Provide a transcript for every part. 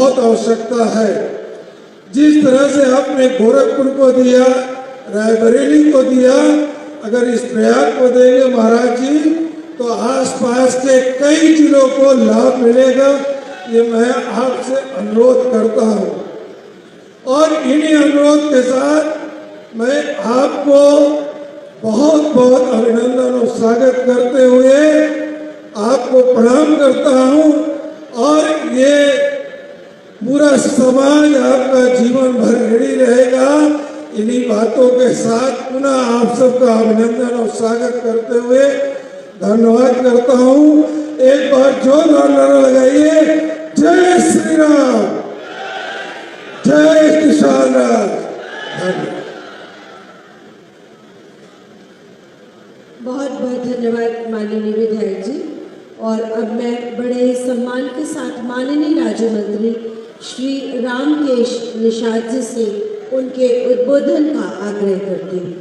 बहुत आवश्यकता है। जिस तरह से आपने गोरखपुर को दिया, रायबरेली को दिया, अगर इस प्रयाग को देंगे महाराज जी तो आसपास के कई जिलों को लाभ मिलेगा। ये मैं आपसे अनुरोध करता हूँ और इन्हीं अनुरोध के साथ मैं आपको बहुत बहुत अभिनंदन और स्वागत करते हुए आपको प्रणाम करता हूँ और ये पूरा समाज आपका जीवन भर ऋणी रहेगा। इन्हीं बातों के साथ पुनः आप सबका अभिनंदन और स्वागत करते हुए धन्यवाद करता हूँ। एक बार जोरदार नारा लगाइए, जय श्री राम, जय किसान राज। बहुत बहुत धन्यवाद माननीय विधायक जी। और अब मैं बड़े सम्मान के साथ माननीय राज्य मंत्री श्री रामकेश निषाद जी से उनके उद्बोधन का आग्रह करती हूँ।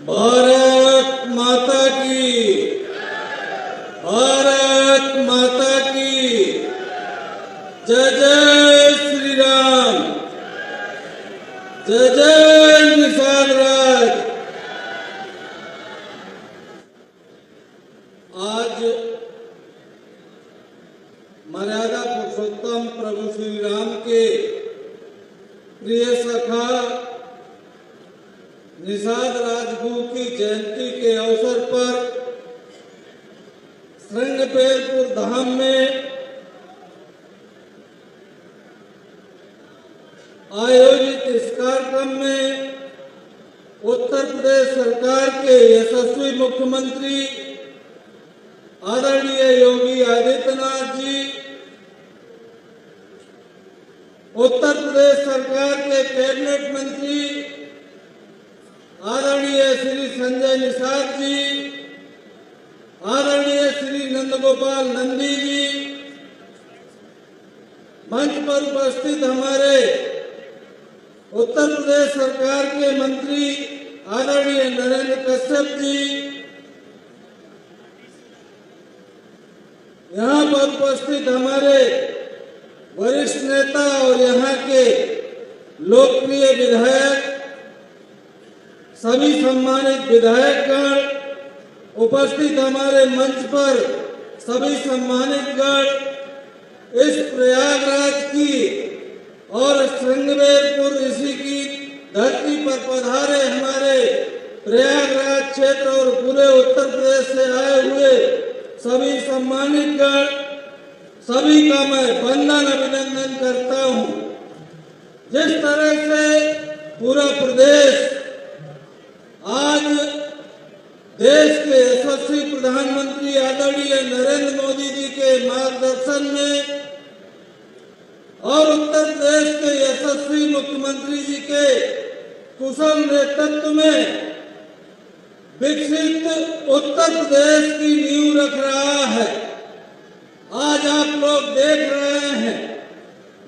भारत माता की, भारत माता की जय। जय श्री राम, जय जय निषाद राज। आज मर्यादा पुरुषोत्तम प्रभु श्री राम के प्रिय सखा निषाद राजगुरु की जयंती के अवसर पर श्रृंगबेरपुर धाम में आयोजित इस कार्यक्रम में उत्तर प्रदेश सरकार के यशस्वी मुख्यमंत्री आदरणीय योगी आदित्यनाथ जी, उत्तर प्रदेश सरकार के कैबिनेट मंत्री आदरणीय श्री संजय निषाद जी, आदरणीय श्री नंदगोपाल नंदी जी, मंच पर उपस्थित हमारे उत्तर प्रदेश सरकार के मंत्री आदरणीय नरेंद्र कश्यप जी, यहाँ पर उपस्थित हमारे वरिष्ठ नेता और यहाँ के लोकप्रिय विधायक, सभी सम्मानित विधायकगण, उपस्थित हमारे मंच पर सभी सम्मानित गण, इस प्रयागराज की और श्रृंगबेरपुर इसी की धरती पर पधारे हमारे प्रयागराज क्षेत्र और पूरे उत्तर प्रदेश से आए हुए सभी सम्मानित गण, सभी का मैं वंदन अभिनंदन करता हूँ। जिस तरह से पूरा प्रदेश आज देश के यशस्वी प्रधानमंत्री आदरणीय नरेंद्र मोदी जी के मार्गदर्शन में और उत्तर प्रदेश के यशस्वी मुख्यमंत्री जी के कुशल नेतृत्व में विकसित उत्तर प्रदेश की नींव रख रहा है। आज आप लोग देख रहे हैं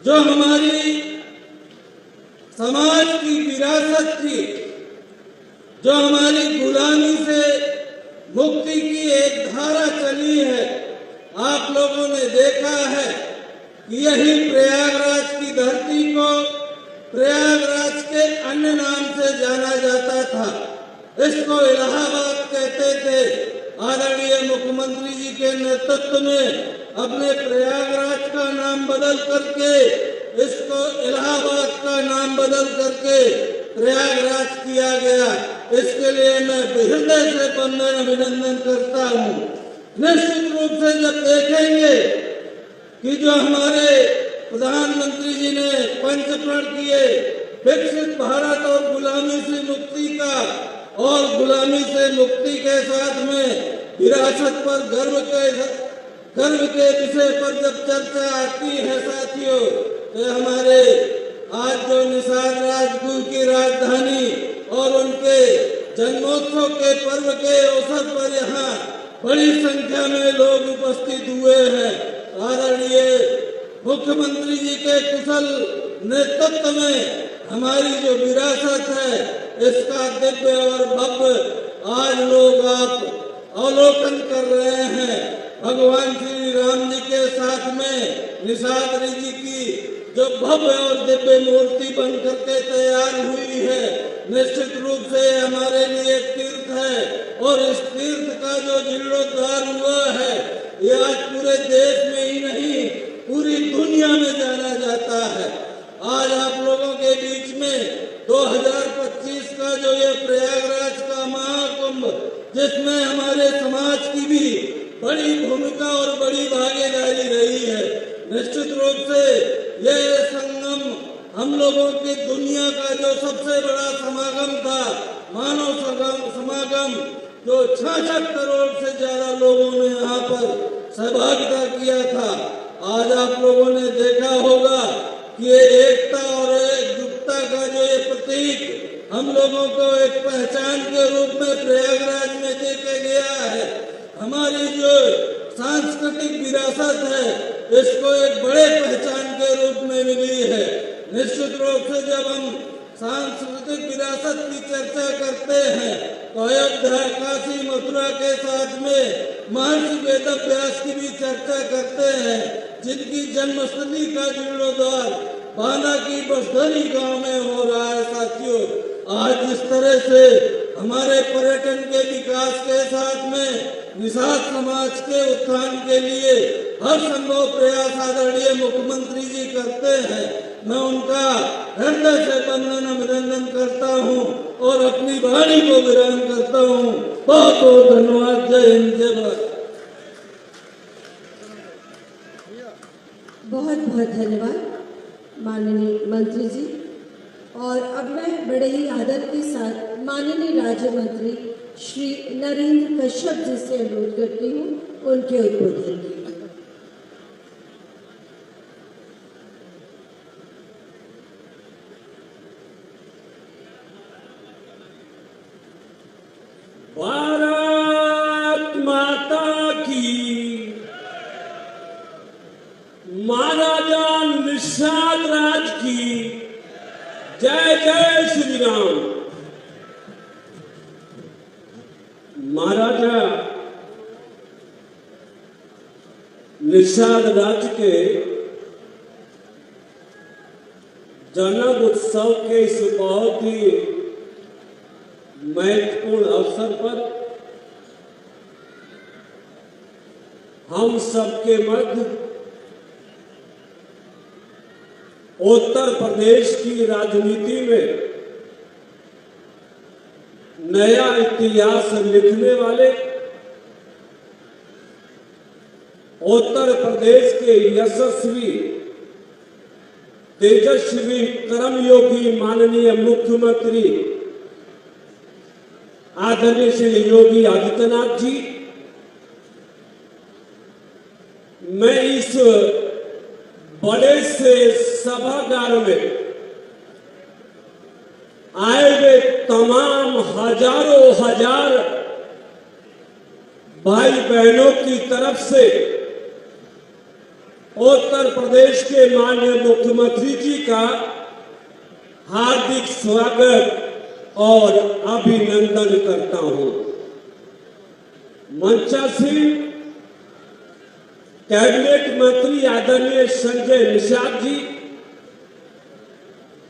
जो हमारी समाज की विरासत थी, जो हमारी गुलामी से मुक्ति की एक धारा चली है, आप लोगों ने देखा है कि यही प्रयागराज की धरती को प्रयागराज के अन्य नाम से जाना जाता था। इसको इलाहाबाद कहते थे। आदरणीय मुख्यमंत्री जी के नेतृत्व में अपने प्रयागराज का नाम बदल करके इसको इलाहाबाद का नाम बदल करके प्रयागराज किया गया। इसके लिए मैं हृदय से वंदन अभिनंदन करता हूँ। निश्चित रूप से जब देखेंगे कि जो हमारे प्रधानमंत्री जी ने पंचप्रण किए, विकसित भारत और गुलामी से मुक्ति का, और गुलामी से मुक्ति के साथ में विरासत पर गर्व के विषय पर जब चर्चा आती है साथियों, तो हमारे आज जो निषाद राजगुरु की राजधानी और उनके जन्मोत्सव के पर्व के अवसर पर यहाँ बड़ी संख्या में लोग उपस्थित हुए हैं। आदरणीय मुख्यमंत्री जी के कुशल नेतृत्व में हमारी जो विरासत है इसका दिव्य और भव्य आज लोग आप अवलोकन कर रहे हैं। भगवान श्री राम जी के साथ में निषाद जी की जो भव्य और दिव्य मूर्ति बन करके तैयार हुई है, निश्चित रूप से हमारे लिए तीर्थ है और इस तीर्थ का जो जीर्णोद्धार हुआ है ये आज पूरे देश में ही नहीं पूरी दुनिया में जाना जाता है। आज आप लोगों के बीच में 2025 का जो ये प्रयागराज का महाकुंभ, जिसमें हमारे समाज की भी बड़ी भूमिका और बड़ी भागीदारी रही है, निश्चित रूप से यह संगम हम लोगों की दुनिया का जो सबसे बड़ा समागम था, मानव समागम, जो 66 करोड़ से ज्यादा लोगों ने यहाँ पर सहभागिता किया था। आज आप लोगों ने देखा होगा कि ये एकता और एकजुटता का जो ये प्रतीक हम लोगों को एक पहचान के रूप में प्रयागराज में देके गया है। हमारी जो सांस्कृतिक विरासत है इसको एक बड़े पहचान के रूप में मिली है। निश्चित रूप से जब हम सांस्कृतिक विरासत की चर्चा करते हैं तो अयोध्या, काशी, मथुरा के साथ में महर्षि वेदव्यास की भी चर्चा करते हैं, जिनकी जन्मस्थली का जीर्णोद्धार बांदा की बसधरी गांव में हो रहा है। साथियों, आज जिस तरह से हमारे पर्यटन के विकास के साथ में निषाद समाज के उत्थान के लिए हर संभव प्रयास आदरणीय मुख्यमंत्री जी करते हैं, मैं उनका हृदय से वंदन अभिनंदन करता हूं और अपनी वाणी को विराम करता हूं। बहुत बहुत धन्यवाद। जय हिंद, जय भारत। बहुत बहुत धन्यवाद माननीय मंत्री जी। और अब मैं बड़े ही आदर के साथ माननीय राज्य मंत्री श्री नरेंद्र कश्यप जी से अनुरोध करती हूँ उनके उद्बोधन के लिए। भारत माता की, महाराजा निषाद राज की जय जय श्री राम। महाराजा निषाद राज के जन्म उत्सव के इस बहुत ही महत्वपूर्ण अवसर पर हम सबके मध्य उत्तर प्रदेश की राजनीति में नया इतिहास लिखने वाले, उत्तर प्रदेश के यशस्वी तेजस्वी कर्मयोगी माननीय मुख्यमंत्री आदरणीय श्री योगी आदित्यनाथ जी, मैं इस बड़े से सभागार में आए हुए तमाम हजारों हजार भाई बहनों की तरफ से उत्तर प्रदेश के माननीय मुख्यमंत्री जी का हार्दिक स्वागत और अभिनंदन करता हूं। मंचासीन कैबिनेट मंत्री आदरणीय संजय निषाद जी,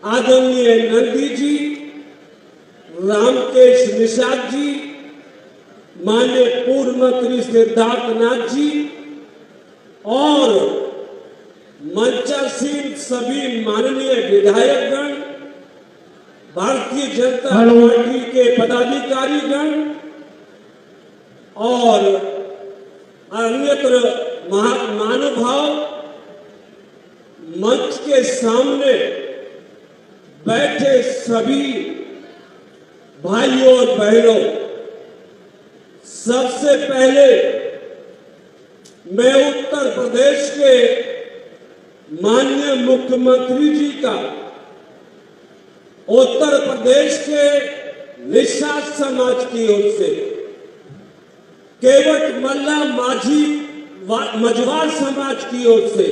आदरणीय नंदी जी, रामकेश निषाद जी, माननीय पूर्व मंत्री सिद्धार्थ नाथ जी और मंचासीन सभी माननीय विधायकगण, भारतीय जनता पार्टी के पदाधिकारीगण और अन्यत्र महानुभाव, मंच के सामने बैठे सभी भाइयों और बहनों, सबसे पहले मैं उत्तर प्रदेश के माननीय मुख्यमंत्री जी का उत्तर प्रदेश के निषाद समाज की ओर से, केवट मल्ला माझी मझवार समाज की ओर से,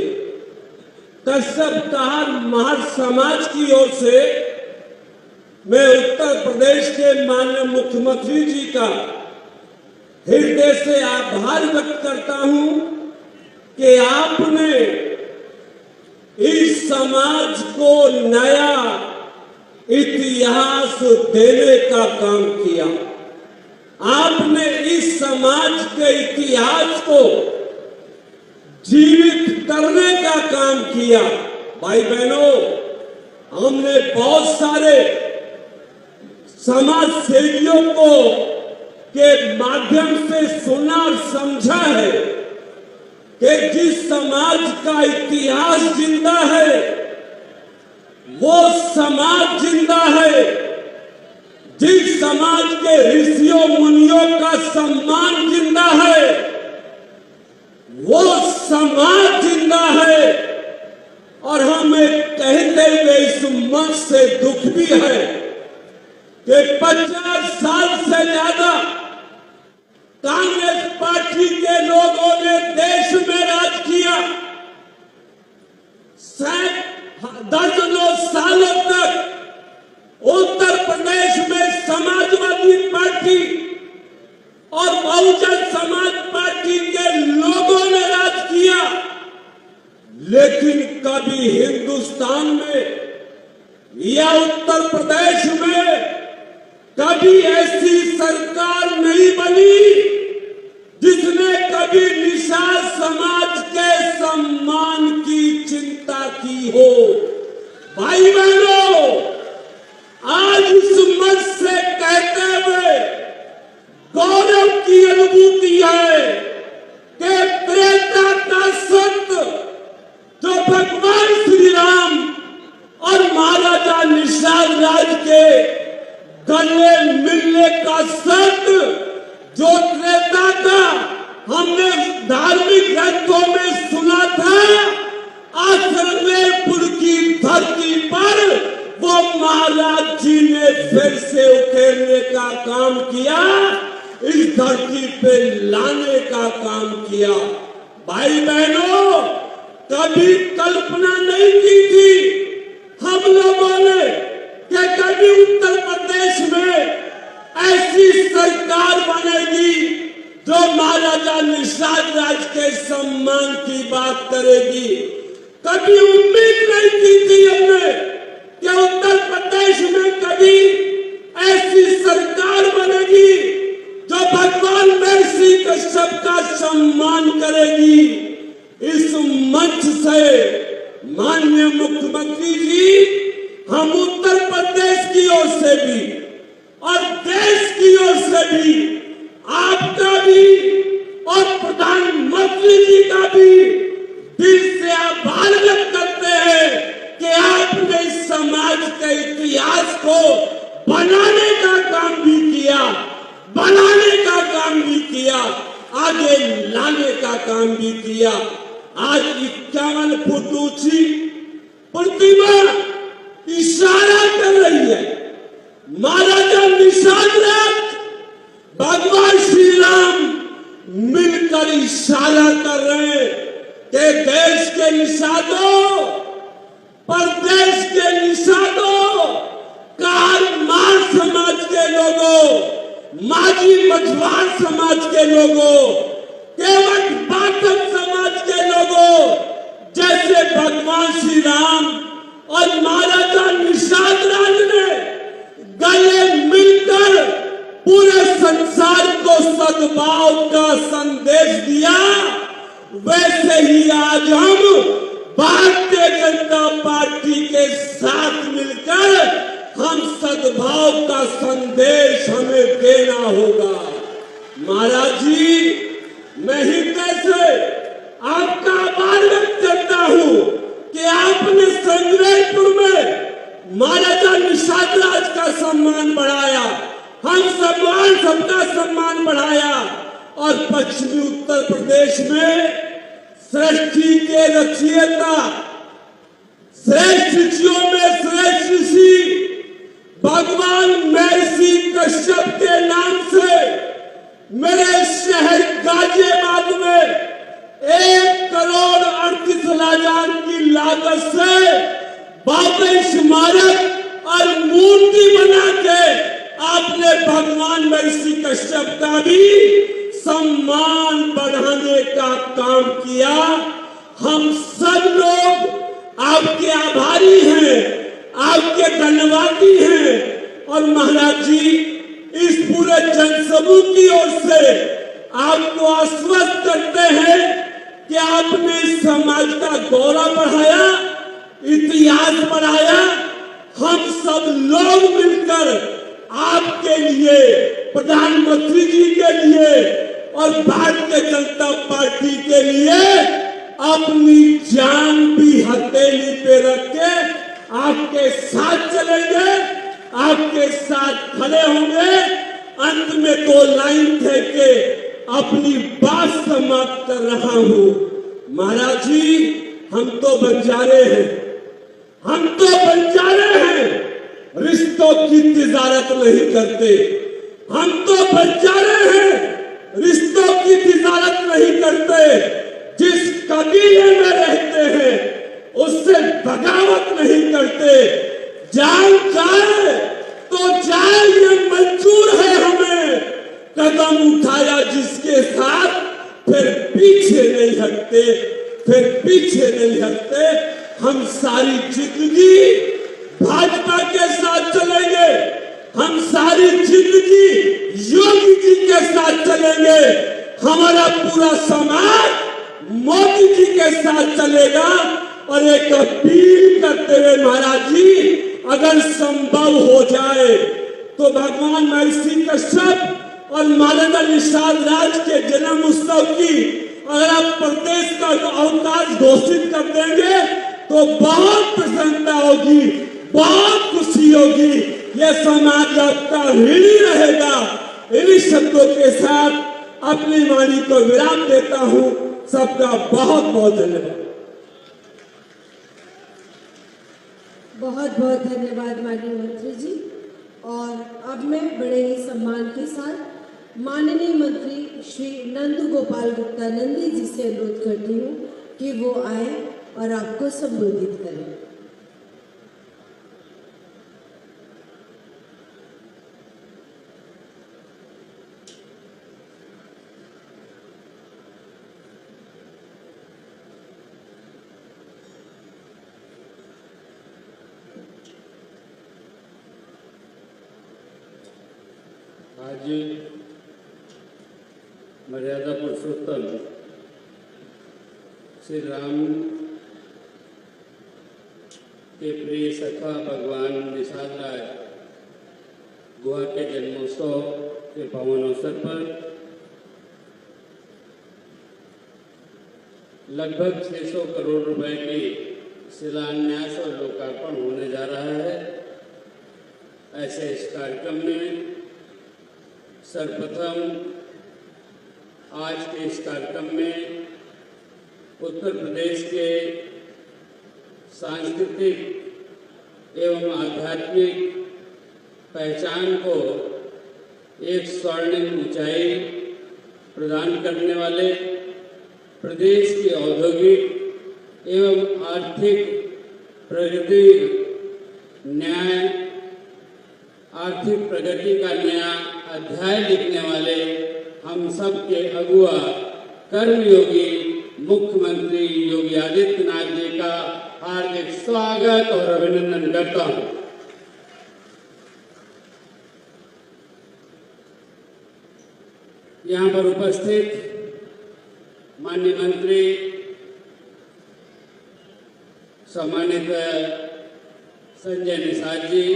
कश्यप कहार महार समाज की ओर से मैं उत्तर प्रदेश के माननीय मुख्यमंत्री जी का हृदय से आभार व्यक्त करता हूं कि आपने इस समाज को नया इतिहास देने का काम किया। आपने इस समाज के इतिहास को जीवित करने का काम किया। भाई बहनों, हमने बहुत सारे समाज सेवियों को के माध्यम से सुना और समझा है कि जिस समाज का इतिहास जिंदा है वो समाज जिंदा है। जिस समाज के ऋषियों मुनियों का सम्मान जिंदा है वो समाज जिंदा है। और हमें कहते हुए इस मंच से दुख भी है कि 50 साल से ज्यादा कांग्रेस पार्टी के लोगों ने देश में राज किया। दर्जनों सालों तक उत्तर प्रदेश में समाजवादी पार्टी और बहुजन समाज पार्टी के लोगों ने राज किया, लेकिन कभी हिंदुस्तान में या उत्तर प्रदेश में कभी ऐसी सरकार नहीं बनी जिसने कभी निषाद समाज के सम्मान की चिंता की हो। भाई बहनों, आज इस मंच से कहते हुए गौरव की अनुभूति है कि त्रेता का सत्य जो भगवान श्री राम और महाराजा निषाद राज के गले मिलने का सत्य जो त्रेता का हमने धार्मिक ग्रंथों में सुना था, आसरलेपुर की धरती पर वो महाराज जी ने फिर से उकेरने का काम किया, इस धरती पे लाने का काम किया। भाई बहनों, कभी कल्पना नहीं की थी हम लोगों ने कि कभी उत्तर प्रदेश में ऐसी सरकार बनेगी जो महाराजा निषाद राज के सम्मान की बात करेगी। कभी उम्मीद नहीं की थी हमने कि उत्तर प्रदेश में कभी ऐसी सरकार बनेगी जो भगवान महर्षि कश्यप का सम्मान करेगी। इस मंच से माननीय मुख्यमंत्री जी, हम उत्तर प्रदेश की ओर से भी और देश की ओर से भी आपका भी और प्रधानमंत्री जी का भी दिल से आभार व्यक्त करते हैं कि आपने इस समाज के इतिहास को बनाने का काम भी किया, बनाने का काम भी किया, आगे लाने का काम भी किया। आज 51 फुट ऊंची प्रतिमा इशारा कर रही है। महाराजा निषाद राज, भगवान श्री राम मिलकर इशारा कर रहे हैं कि देश के निषादों, प्रदेश के निषादों, कारमार समाज के लोगों, माझी मझवार समाज के लोगों, केवट बाटक समाज के लोगों, जैसे भगवान श्री राम और महाराजा निषाद राज ने गले मिलकर पूरे संसार को सद्भाव का संदेश दिया, वैसे ही आज हम भारतीय जनता पार्टी के साथ मिलकर हम सद्भाव का संदेश हमें देना होगा। महाराज जी, मैं हृदय से आपका आभार व्यक्त करता हूं कि आपने संग्रहपुर में महाराजा निषाद राज का सम्मान बढ़ाया, हम सम्मान सबका सम्मान बढ़ाया और पश्चिमी उत्तर प्रदेश में सृष्टि के रचयिता, श्रेष्ठ ऋषियों में श्रेष्ठ ऋषि भगवान महर्षि कश्यप के नाम से मेरे शहर गाजियाबाद में 1,38,00,000 की लागत से भव्य स्मारक और मूर्ति बना के आपने भगवान महर्षि कश्यप का भी सम्मान बढ़ाने का काम किया। हम सब लोग आपके आभारी हैं, आपके धन्यवादी हैं। और महाराज जी, इस पूरे जनसमूह की ओर से आपको आश्वस्त करते हैं कि आपने समाज का गौरव बढ़ाया, इतिहास बढ़ाया। हम सब लोग मिलकर आपके लिए, प्रधानमंत्री जी के लिए और भारतीय जनता पार्टी के लिए अपनी जान भी हथेली पे रख के आपके साथ चलेंगे, आपके साथ खड़े होंगे। अंत में 2 लाइन कह के अपनी बात समाप्त कर रहा हूं। महाराज जी, हम तो बंजारे हैं, हम तो बंजारे हैं, रिश्तों की तिजारत नहीं करते। हम तो बंजारे हैं, रिश्तों की तिजारत नहीं करते। जिस कबीले में रहते हैं उससे बगावत नहीं करते। जान जाए तो जाए, ये मंजूर है हमें। कदम उठाया जिसके साथ फिर पीछे नहीं हटते, फिर पीछे नहीं हटते। हम सारी जिंदगी भाजपा के साथ चलेंगे, हम सारी जिंदगी योगी जी के साथ चलेंगे। हमारा पूरा समाज मोदी जी के साथ चलेगा। और एक अपील करते हुए महाराज जी, अगर संभव हो जाए तो भगवान महर्षि कश्यप और माननीय निषाद राज के जन्म उत्सव की अगर आप प्रदेश का अवकाश घोषित कर देंगे तो बहुत प्रसन्नता होगी, बहुत खुशी होगी। यह समाज आपका ऋणी रहेगा। इन्हीं शब्दों के साथ अपनी वाणी को विराम देता हूं। सबका बहुत बहुत धन्यवाद। बहुत बहुत धन्यवाद माननीय मंत्री जी। और अब मैं बड़े ही सम्मान के साथ माननीय मंत्री श्री नंदू गोपाल गुप्ता नंदी जी से अनुरोध करती हूँ कि वो आए और आपको संबोधित करें। आज मर्यादा पुरुषोत्तम श्री राम के प्रिय सखा भगवान निषाद राय गुहा के जन्मोत्सव के पावन अवसर पर लगभग 600 करोड़ रुपए की शिलान्यास और लोकार्पण होने जा रहा है। ऐसे इस कार्यक्रम में सर्वप्रथम आज के इस कार्यक्रम में उत्तर प्रदेश के सांस्कृतिक एवं आध्यात्मिक पहचान को एक स्वर्णिम ऊंचाई प्रदान करने वाले प्रदेश की औद्योगिक एवं आर्थिक प्रगति आर्थिक प्रगति का नया अध्याय लिखने वाले हम सब के अगुआ कर्मयोगी मुख्यमंत्री योगी आदित्यनाथ जी का हार्दिक स्वागत और अभिनंदन करता हूं। यहाँ पर उपस्थित माननीय मंत्री, सम्मानित संजय निषाद जी,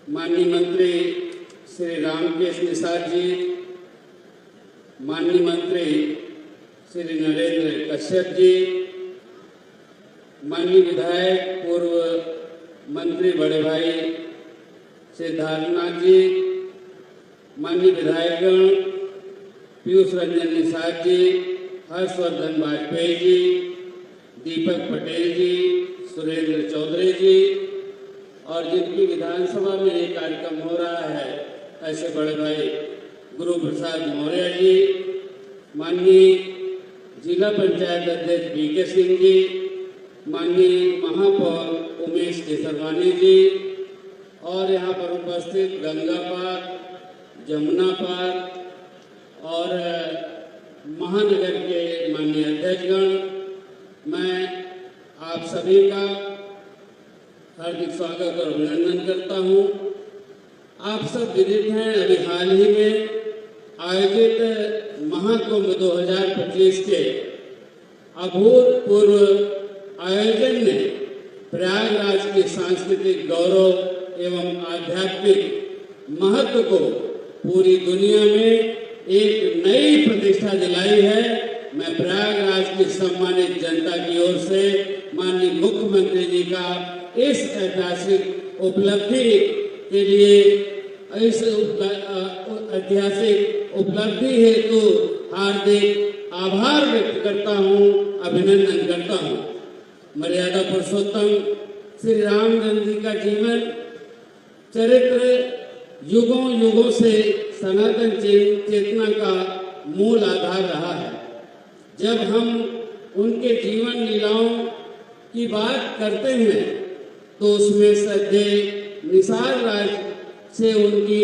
माननीय मंत्री श्री रामकेश निषाद जी, माननीय मंत्री श्री नरेंद्र कश्यप जी, माननीय विधायक पूर्व मंत्री बड़े भाई सिद्धार्थनाथ जी, माननीय विधायकगण पीयूष रंजन निषाद जी, हर्षवर्धन वाजपेयी जी, दीपक पटेल जी, सुरेंद्र चौधरी जी, और जिनकी विधानसभा में ये कार्यक्रम हो रहा है, ऐसे बड़े भाई गुरु प्रसाद मौर्य जी, माननीय जिला पंचायत अध्यक्ष बीके सिंह जी, माननीय महापौर उमेश केसरवानी जी, और यहाँ पर उपस्थित गंगा पार, जमुना पार और महानगर के माननीय अध्यक्षगण, मैं आप सभी का हार्दिक स्वागत और अभिनंदन करता हूँ। आप सब विदित हैं, अभी हाल ही में आयोजित महाकुंभ 2025 के अभूतपूर्व आयोजन ने प्रयागराज के सांस्कृतिक गौरव एवं आध्यात्मिक महत्व को पूरी दुनिया में एक नई प्रतिष्ठा दिलाई है। मैं प्रयागराज की सम्मानित जनता की ओर से माननीय मुख्यमंत्री जी का इस ऐतिहासिक उपलब्धि के लिए, इस ऐतिहासिक उपलब्धि हेतु हार्दिक आभार व्यक्त करता हूँ, अभिनंदन करता हूँ। मर्यादा पुरुषोत्तम श्री रामचंद्र जी का जीवन चरित्र युगों युगों से सनातन चेतना का मूल आधार रहा है। जब हम उनके जीवन लीलाओं की बात करते हैं तो उसमें सदैव निसार राज से उनकी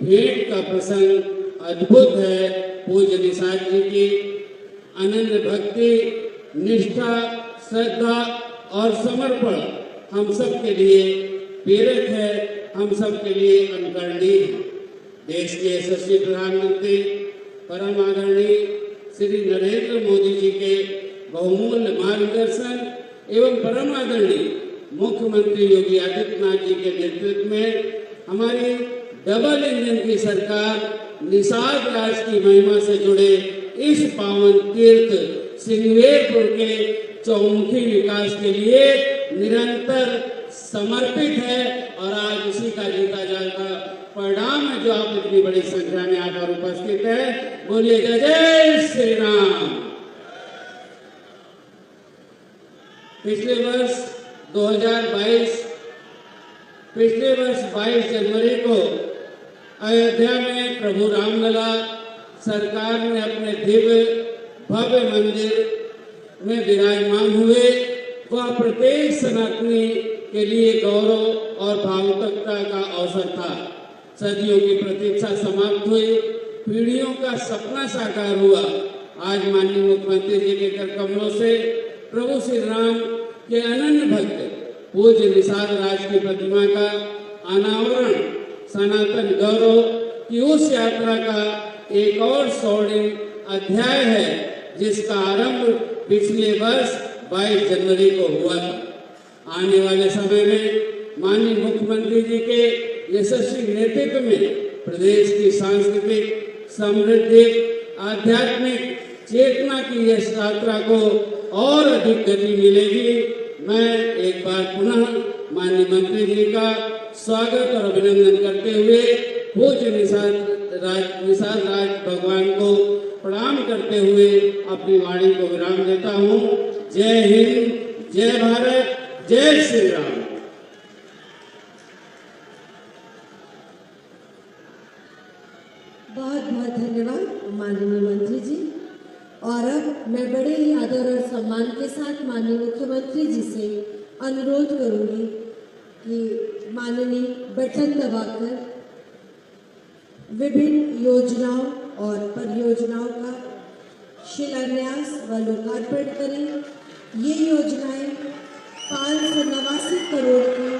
भेंट का प्रसंग अद्भुत है। पूज्य निसार जी की अनन्य भक्ति, निष्ठा, श्रद्धा और समर्पण हम सब के लिए प्रेरक है, हम सब के लिए अनुकरणीय है। देश के यशस्वी प्रधानमंत्री परम आदरणीय श्री नरेंद्र मोदी जी के बहुमूल्य मार्गदर्शन एवं परम आदरणीय मुख्यमंत्री योगी आदित्यनाथ जी के नेतृत्व में हमारी डबल इंजन की सरकार निषाद राज की महिमा से जुड़े इस पावन तीर्थ सिंगवेरपुर के चौमुखी विकास के लिए निरंतर समर्पित है और आज उसी का जीता जाता परिणाम है जो आप इतनी बड़ी संख्या में यहाँ पर उपस्थित है। बोलिए जय जय श्री राम। पिछले वर्ष 22 जनवरी को अयोध्या में प्रभु रामलला सरकार ने अपने दिव्य भव्य मंदिर में विराजमान हुए। वह प्रत्येक सनातनी के लिए गौरव और भावुकता का अवसर था। सदियों की प्रतीक्षा समाप्त हुई, पीढ़ियों का सपना साकार हुआ। आज माननीय मुख्यमंत्री जी के कर कमलों से प्रभु श्री राम के अनन्य भक्त पूज्य निषाद राज की प्रतिमा का अनावरण सनातन गौरव की उस यात्रा का एक और स्वर्णिम अध्याय है जिसका आरंभ पिछले वर्ष 22 जनवरी को हुआ था। आने वाले समय में माननीय मुख्यमंत्री जी के यशस्वी नेतृत्व में प्रदेश की सांस्कृतिक, समृद्धि, आध्यात्मिक चेतना की इस यात्रा को और अधिक गति मिलेगी। मैं एक बार पुनः माननीय मंत्री जी का स्वागत और अभिनंदन करते हुए पूज्य निषाद राज भगवान को प्रणाम करते हुए अपनी वाणी को विराम देता हूँ। जय हिंद, जय भारत, जय श्री राम। बहुत बहुत धन्यवाद माननीय मंत्री जी। और अब मैं बड़े ही आदर और सम्मान के साथ माननीय मुख्यमंत्री जी से अनुरोध करूंगी कि माननीय बटन दबाकर विभिन्न योजनाओं और परियोजनाओं का शिलान्यास व लोकार्पण करें। ये योजनाएं 589 करोड़ की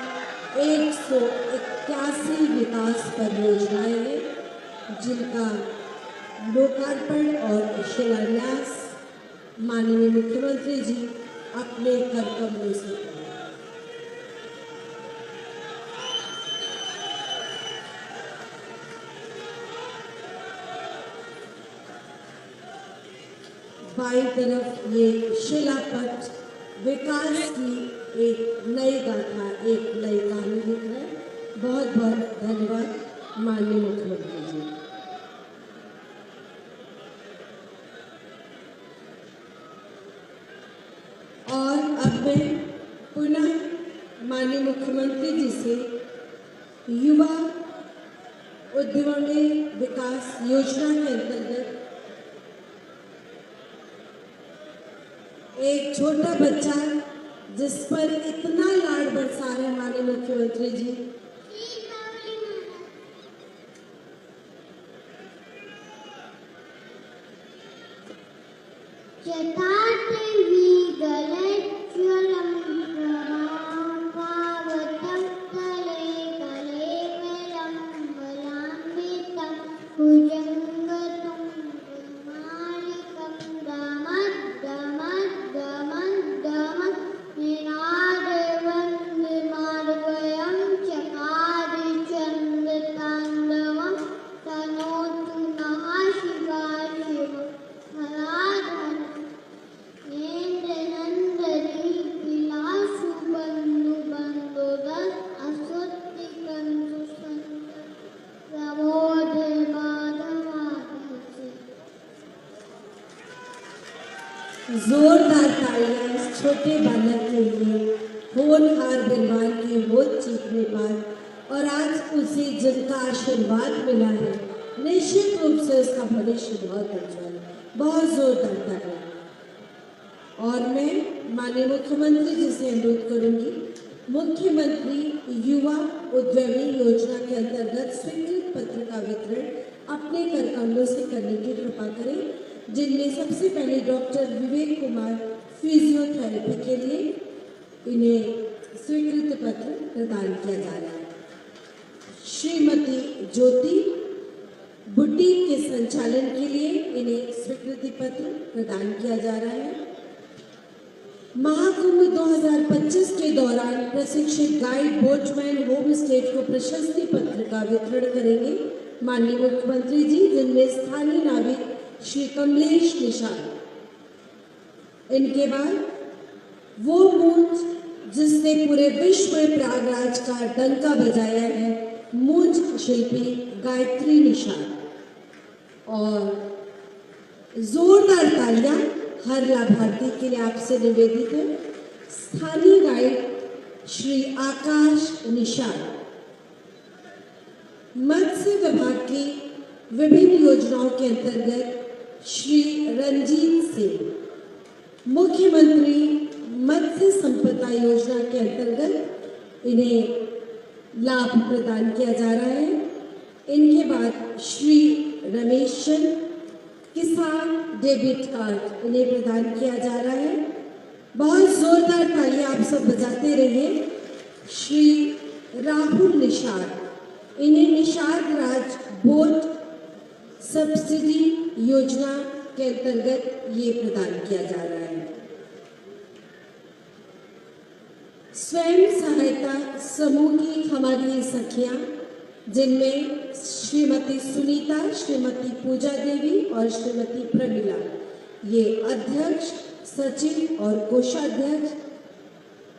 181 विकास परियोजनाएं हैं जिनका लोकार्पण और शिलान्यास माननीय मुख्यमंत्री जी अपने कर कमलों से करें। बाईं तरफ ये शिलापट विकास की एक नई गाथा, एक नई कहानी लिख रहा है। बहुत बहुत धन्यवाद माननीय मुख्यमंत्री जी। और अब मैं पुनः माननीय मुख्यमंत्री जी से युवा उद्यमी विकास योजना के अंतर्गत एक छोटा बच्चा जिस पर इतना लाड बरसा रहे माननीय मुख्यमंत्री जी, जोरदार तालियां इस छोटे बालक के लिए। होनहार बलवान की होठ चीखने पर और आज उसे जिनका आशीर्वाद मिला है, निश्चित रूप से उसका भविष्य बहुत उज्जवल है। बहुत जोरदार तालियां। और मैं माननीय मुख्यमंत्री जी से अनुरोध करूंगी, मुख्यमंत्री युवा उद्यमी योजना के अंतर्गत स्वीकृत पत्र का वितरण अपने कर कमलों से करने की कृपा करें, जिनमें सबसे पहले डॉक्टर विवेक कुमार फिजियोथेरेपी के लिए इन्हें स्वीकृत पत्र प्रदान किया जा रहा है। श्रीमती ज्योति बुटीक के संचालन के लिए इन्हें स्वीकृति पत्र प्रदान किया जा रहा है। महाकुंभ 2025 के दौरान प्रशिक्षित गाइड बोटमैन होम स्टेट को प्रशस्ति पत्र का वितरण करेंगे माननीय मुख्यमंत्री जी, जिनमें स्थानीय नाविक श्री कमलेश निशान। इनके बाद वो मूंज जिसने पूरे विश्व में प्रयागराज का डंका बजाया है, मूंज शिल्पी गायत्री निशान। और जोरदार तालियां हर लाभार्थी के लिए आपसे निवेदित है। स्थानीय गाइड श्री आकाश निशान। मत्स्य विभाग की विभिन्न योजनाओं के अंतर्गत श्री रंजीत सिंह। मुख्यमंत्री मत्स्य संपदा योजना के अंतर्गत इन्हें लाभ प्रदान किया जा रहा है। इनके बाद श्री रमेश चंद किसान डेबिट कार्ड इन्हें प्रदान किया जा रहा है। बहुत जोरदार तालियां आप सब बजाते रहिए। श्री राहुल निषाद, इन्हें निषाद राज बोट सब्सिडी योजना के अंतर्गत ये प्रदान किया जा रहा है। स्वयं सहायता समूह की हमारी सखियां, जिनमें श्रीमती सुनीता, श्रीमती पूजा देवी और श्रीमती प्रमिला, ये अध्यक्ष, सचिव और कोषाध्यक्ष,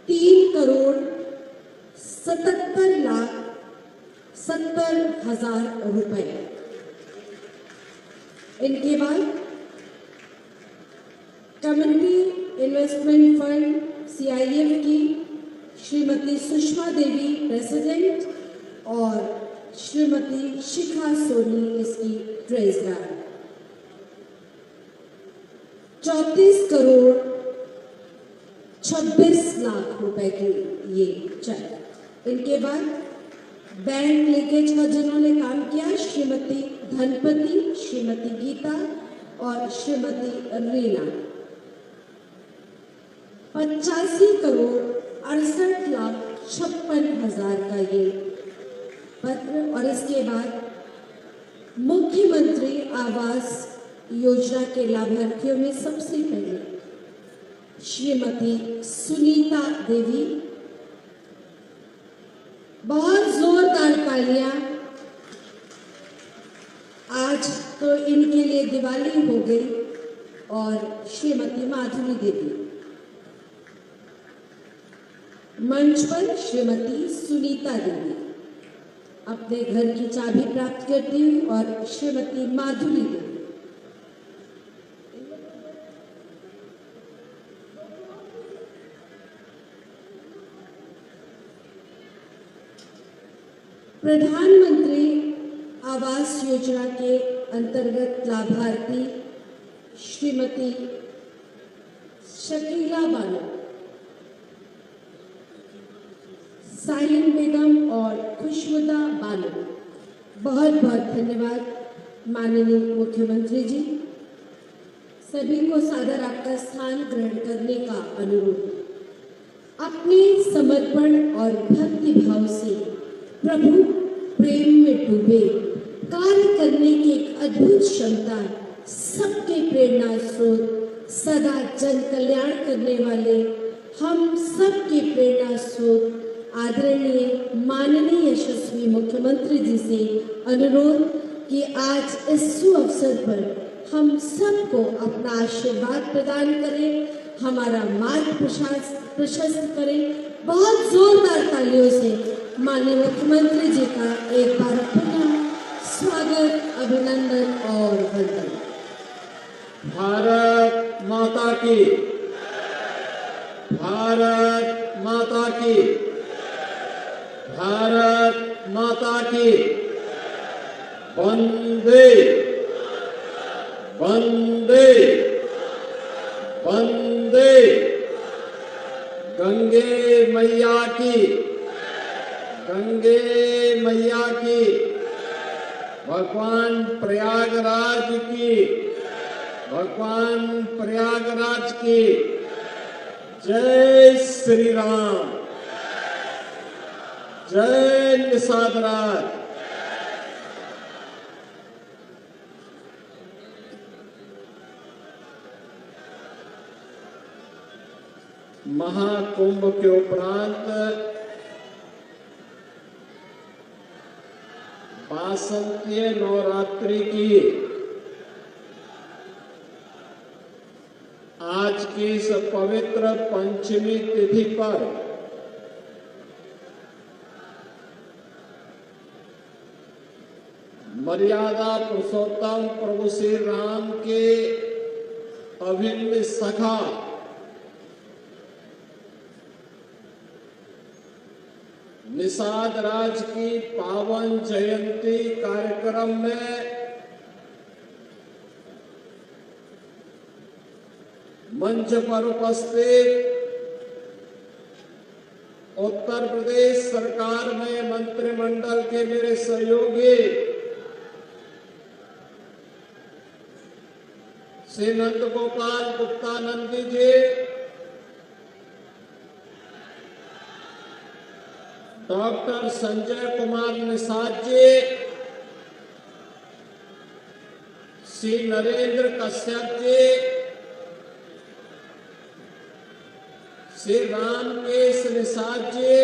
3,77,70,000 रुपए। इनके बाद कम्युनिटी इन्वेस्टमेंट फंड CIF की श्रीमती सुषमा देवी प्रेसिडेंट और श्रीमती शिखा सोनी इसकी ट्रेजरर। 34,26,00,000 रुपए की ये चेक। इनके बाद बैंक लीकेज का जिन्होंने काम किया, श्रीमती धनपति, श्रीमती गीता और श्रीमती रीना। 85,68,56,000 का ये पत्र। और इसके बाद मुख्यमंत्री आवास योजना के लाभार्थियों में सबसे पहले श्रीमती सुनीता देवी। बहुत जोरदार तालियां। आज तो इनके लिए दिवाली हो गई। और श्रीमती माधुरी देवी। मंच पर श्रीमती सुनीता देवी अपने घर की चाबी प्राप्त करती हुई और श्रीमती माधुरी देवी। प्रधानमंत्री आवास योजना के अंतर्गत लाभार्थी श्रीमती शकीला बानो, साइलिन बेगम और खुशबुदा बानो। बहुत बहुत धन्यवाद माननीय मुख्यमंत्री जी। सभी को सादर आपका स्थान ग्रहण करने का अनुरोध। अपने समर्पण और भक्ति भाव से प्रभु प्रेम में डूबे कार्य करने की एक अद्भुत क्षमता, सबके प्रेरणा स्रोत, सदा जन कल्याण करने वाले हम सबके प्रेरणा स्रोत आदरणीय माननीय यशस्वी मुख्यमंत्री जी से अनुरोध कि आज इस सुअवसर पर हम सबको अपना आशीर्वाद प्रदान करें, हमारा मार्ग प्रशस्त करें। बहुत जोरदार तालियों से माननीय मुख्यमंत्री जी का एक बार पुनः स्वागत, अभिनंदन और वंदन। भारत माता की, भारत माता की, भारत माता की। वंदे वंदे वंदे। गंगे मैया की, गंगे मैया की। भगवान प्रयागराज की, भगवान प्रयागराज की। जय श्री राम, जय निषाद राज। महाकुंभ के उपरांत बासंतीय नवरात्रि की आज की इस पवित्र पंचमी तिथि पर मर्यादा पुरुषोत्तम प्रभु श्री राम के अभिन्न सखा निषाद राज की पावन जयंती कार्यक्रम में मंच पर उपस्थित उत्तर प्रदेश सरकार में मंत्रिमंडल के मेरे सहयोगी श्री नंद गोपाल गुप्ता नंदी जी, डॉक्टर संजय कुमार निषाद जी, श्री नरेंद्र कश्यप जी, श्री रामकेश निषाद जी,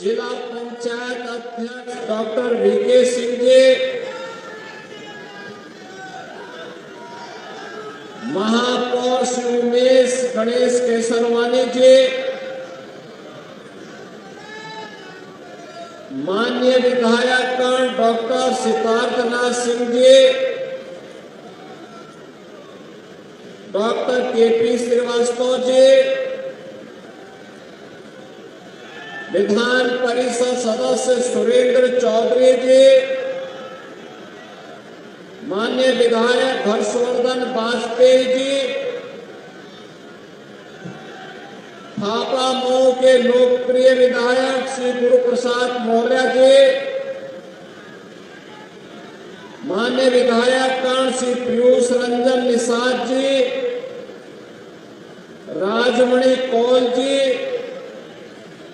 जिला पंचायत अध्यक्ष डॉक्टर वीके सिंह जी, महापौर श्री उमेश गणेश केसरवानी जी, माननीय विधायकगण doctor Siddharthnath Singh ji, doctor KP Srivastava ji, Vidhan Parishad सदस्य सुरेंद्र चौधरी जी, माननीय विधायक हर्षवर्धन वाजपेयी जी, थापा मऊ के लोकप्रिय विधायक श्री गुरु प्रसाद मौर्य जी, माननीय विधायकगण श्री पीयूष रंजन निषाद जी, राजमणि कौल जी,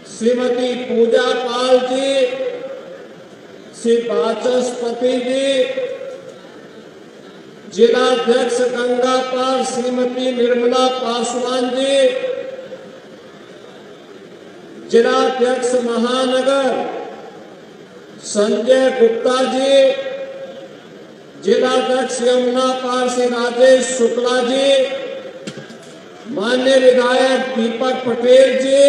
श्रीमती पूजा पाल जी, श्री वाचस्पति जी, जिलाध्यक्ष गंगापाल श्रीमती निर्मला पासवान जी, जिलाध्यक्ष महानगर संजय गुप्ता जी, जिलाध्यक्ष यमुना पाल श्री राजेश शुक्ला जी, माननीय विधायक दीपक पटेल जी,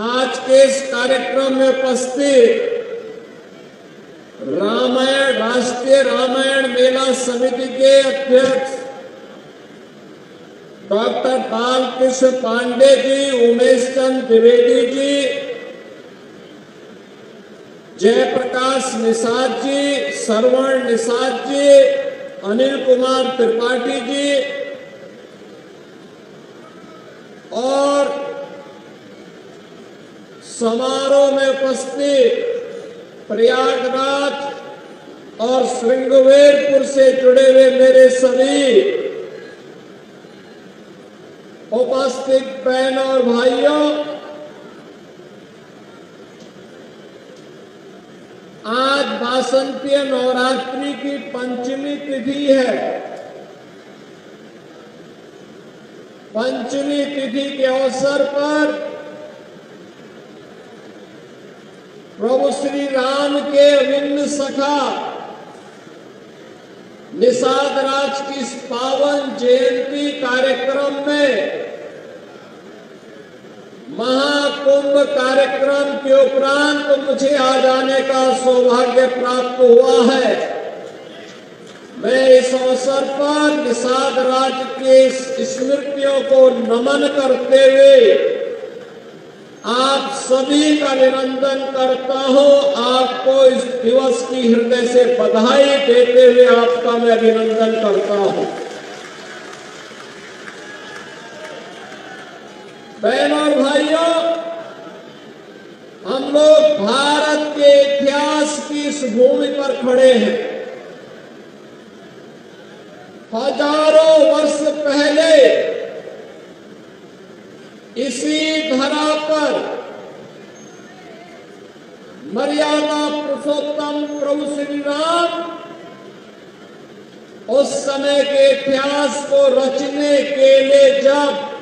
आज के इस कार्यक्रम में उपस्थित रामायण राष्ट्रीय रामायण मेला समिति के अध्यक्ष डॉक्टर बालकृष्ण पांडे जी, उमेश चंद द्विवेदी जी, जयप्रकाश निषाद जी, श्रवण निषाद जी, अनिल कुमार त्रिपाठी जी और समारोह में उपस्थित प्रयागराज और श्रृंगवेरपुर से जुड़े हुए मेरे सभी उपस्थित बहनों और भाइयों, आज वासंतीय नवरात्रि की पंचमी तिथि है। पंचमी तिथि के अवसर पर प्रभु श्री राम के अभिन्न सखा निषाद राज की इस पावन जयंती कार्यक्रम में महाकुंभ कार्यक्रम के उपरांत मुझे आ जाने का सौभाग्य प्राप्त हुआ है। मैं इस अवसर पर निषाद राज के स्मृतियों को नमन करते हुए आप सभी का अभिनंदन करता हूं। आपको इस दिवस की हृदय से बधाई देते हुए आपका मैं अभिनंदन करता हूं। बहनों और भाइयों, हम लोग भारत के इतिहास की इस भूमि पर खड़े हैं। हजारों वर्ष पहले इसी धरा पर मर्यादा पुरुषोत्तम प्रभु श्री राम उस समय के इतिहास को रचने के लिए जब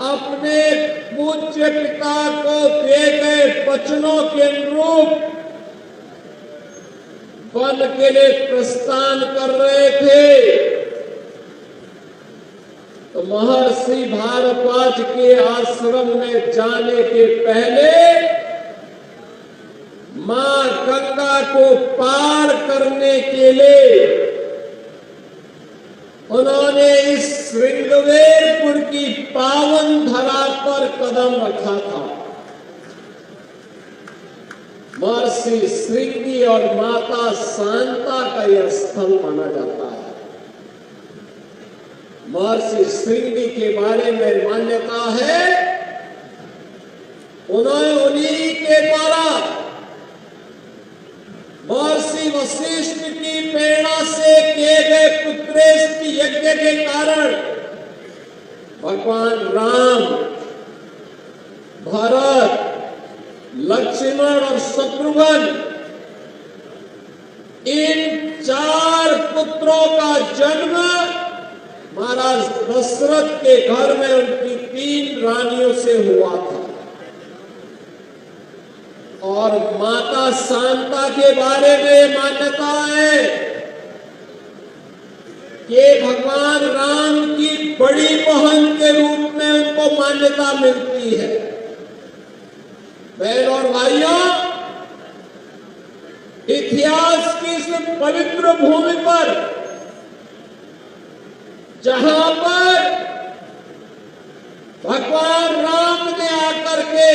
अपने पूज्य पिता को दिए गए वचनों के अनुरूप वन के लिए प्रस्थान कर रहे थे, तो महर्षि भारद्वाज के आश्रम में जाने के पहले मां गंगा को पार करने के लिए उन्होंने इस श्रृंगवेरपुर की पावन धरा पर कदम रखा था। महर्षि श्रृंगी और माता शांता का यह स्थल माना जाता है। महर्षि श्रृंगी के बारे में मान्यता है, उन्हीं के द्वारा महर्षि वशिष्ठ की प्रेरणा से किए गए पुत्रेष्टि यज्ञ के कारण भगवान राम, भरत, लक्ष्मण और शत्रुघ्न इन 4 पुत्रों का जन्म महाराज दशरथ के घर में उनकी 3 रानियों से हुआ था। और माता शांता के बारे में मान्यता है कि भगवान राम की बड़ी बहन के रूप में उनको मान्यता मिलती है। बहनों और भाइयों, इतिहास की इस पवित्र भूमि पर जहां पर भगवान राम ने आकर के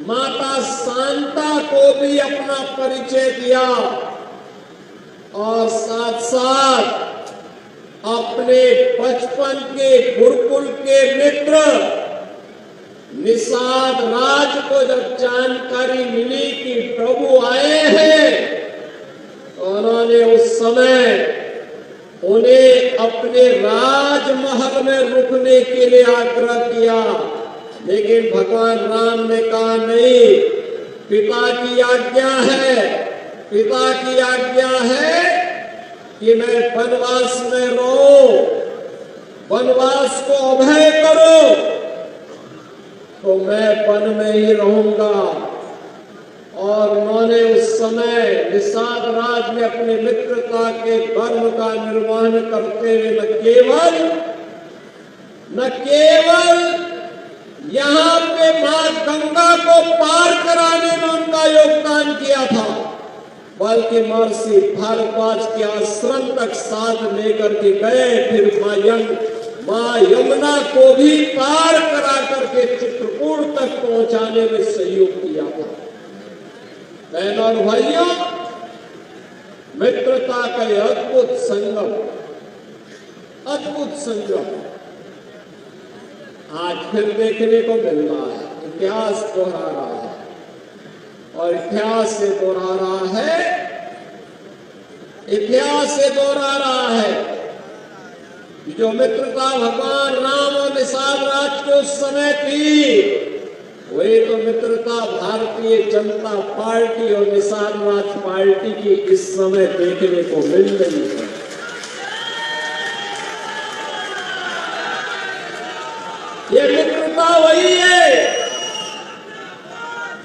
माता शांता को भी अपना परिचय दिया और साथ साथ अपने बचपन के गुरुकुल के मित्र निषाद राज को जब जानकारी मिली कि प्रभु आए हैं, तो उन्होंने उस समय उन्हें अपने राजमहल में रुकने के लिए आग्रह किया। लेकिन भगवान राम ने कहा नहीं, पिता की आज्ञा है, पिता की आज्ञा है कि मैं वनवास में रहूं, वनवास को अभय करो, तो मैं वन में ही रहूंगा। और उन्होंने उस समय निषाद राज में अपने मित्रता के धर्म का निर्वहन करते हुए न केवल यहाँ पे मां गंगा को पार कराने में उनका योगदान किया था, बल्कि महर्षि भारद्वाज के आश्रम तक साथ लेकर के गए, फिर माँ यमुना को भी पार करा करके चित्रकूट तक पहुंचाने में सहयोग किया था। बहनों और भाइयों, मित्रता का यह अद्भुत संगम आज फिर देखने को मिल रहा है। इतिहास दोहरा रहा है और इतिहास से दोहरा रहा है कि जो मित्रता भगवान राम और निषाद राज के उस समय थी, वही तो मित्रता भारतीय जनता पार्टी और निषाद राज पार्टी की इस समय देखने को मिल रही है। ये मित्रता वही है।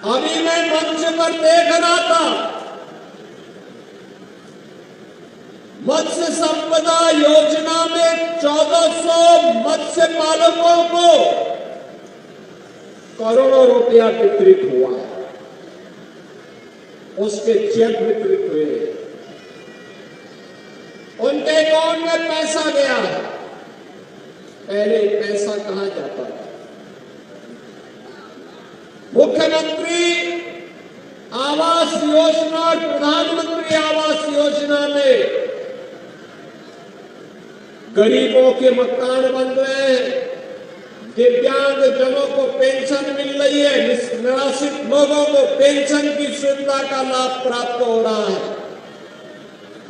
अभी मैं मंच पर देख रहा था, मत्स्य संपदा योजना में 1400 मत्स्य पालकों को करोड़ों रुपया वितरित हुआ है, उसके चेक वितरित हुए, उनके अकाउंट में पैसा गया है। पहले पैसा कहां जाता था? मुख्यमंत्री आवास योजना और प्रधानमंत्री आवास योजना में गरीबों के मकान बन रहे हैं, दिव्यांग जनों को पेंशन मिल रही है, निराश्रित लोगों को पेंशन की सुविधा का लाभ प्राप्त हो रहा है,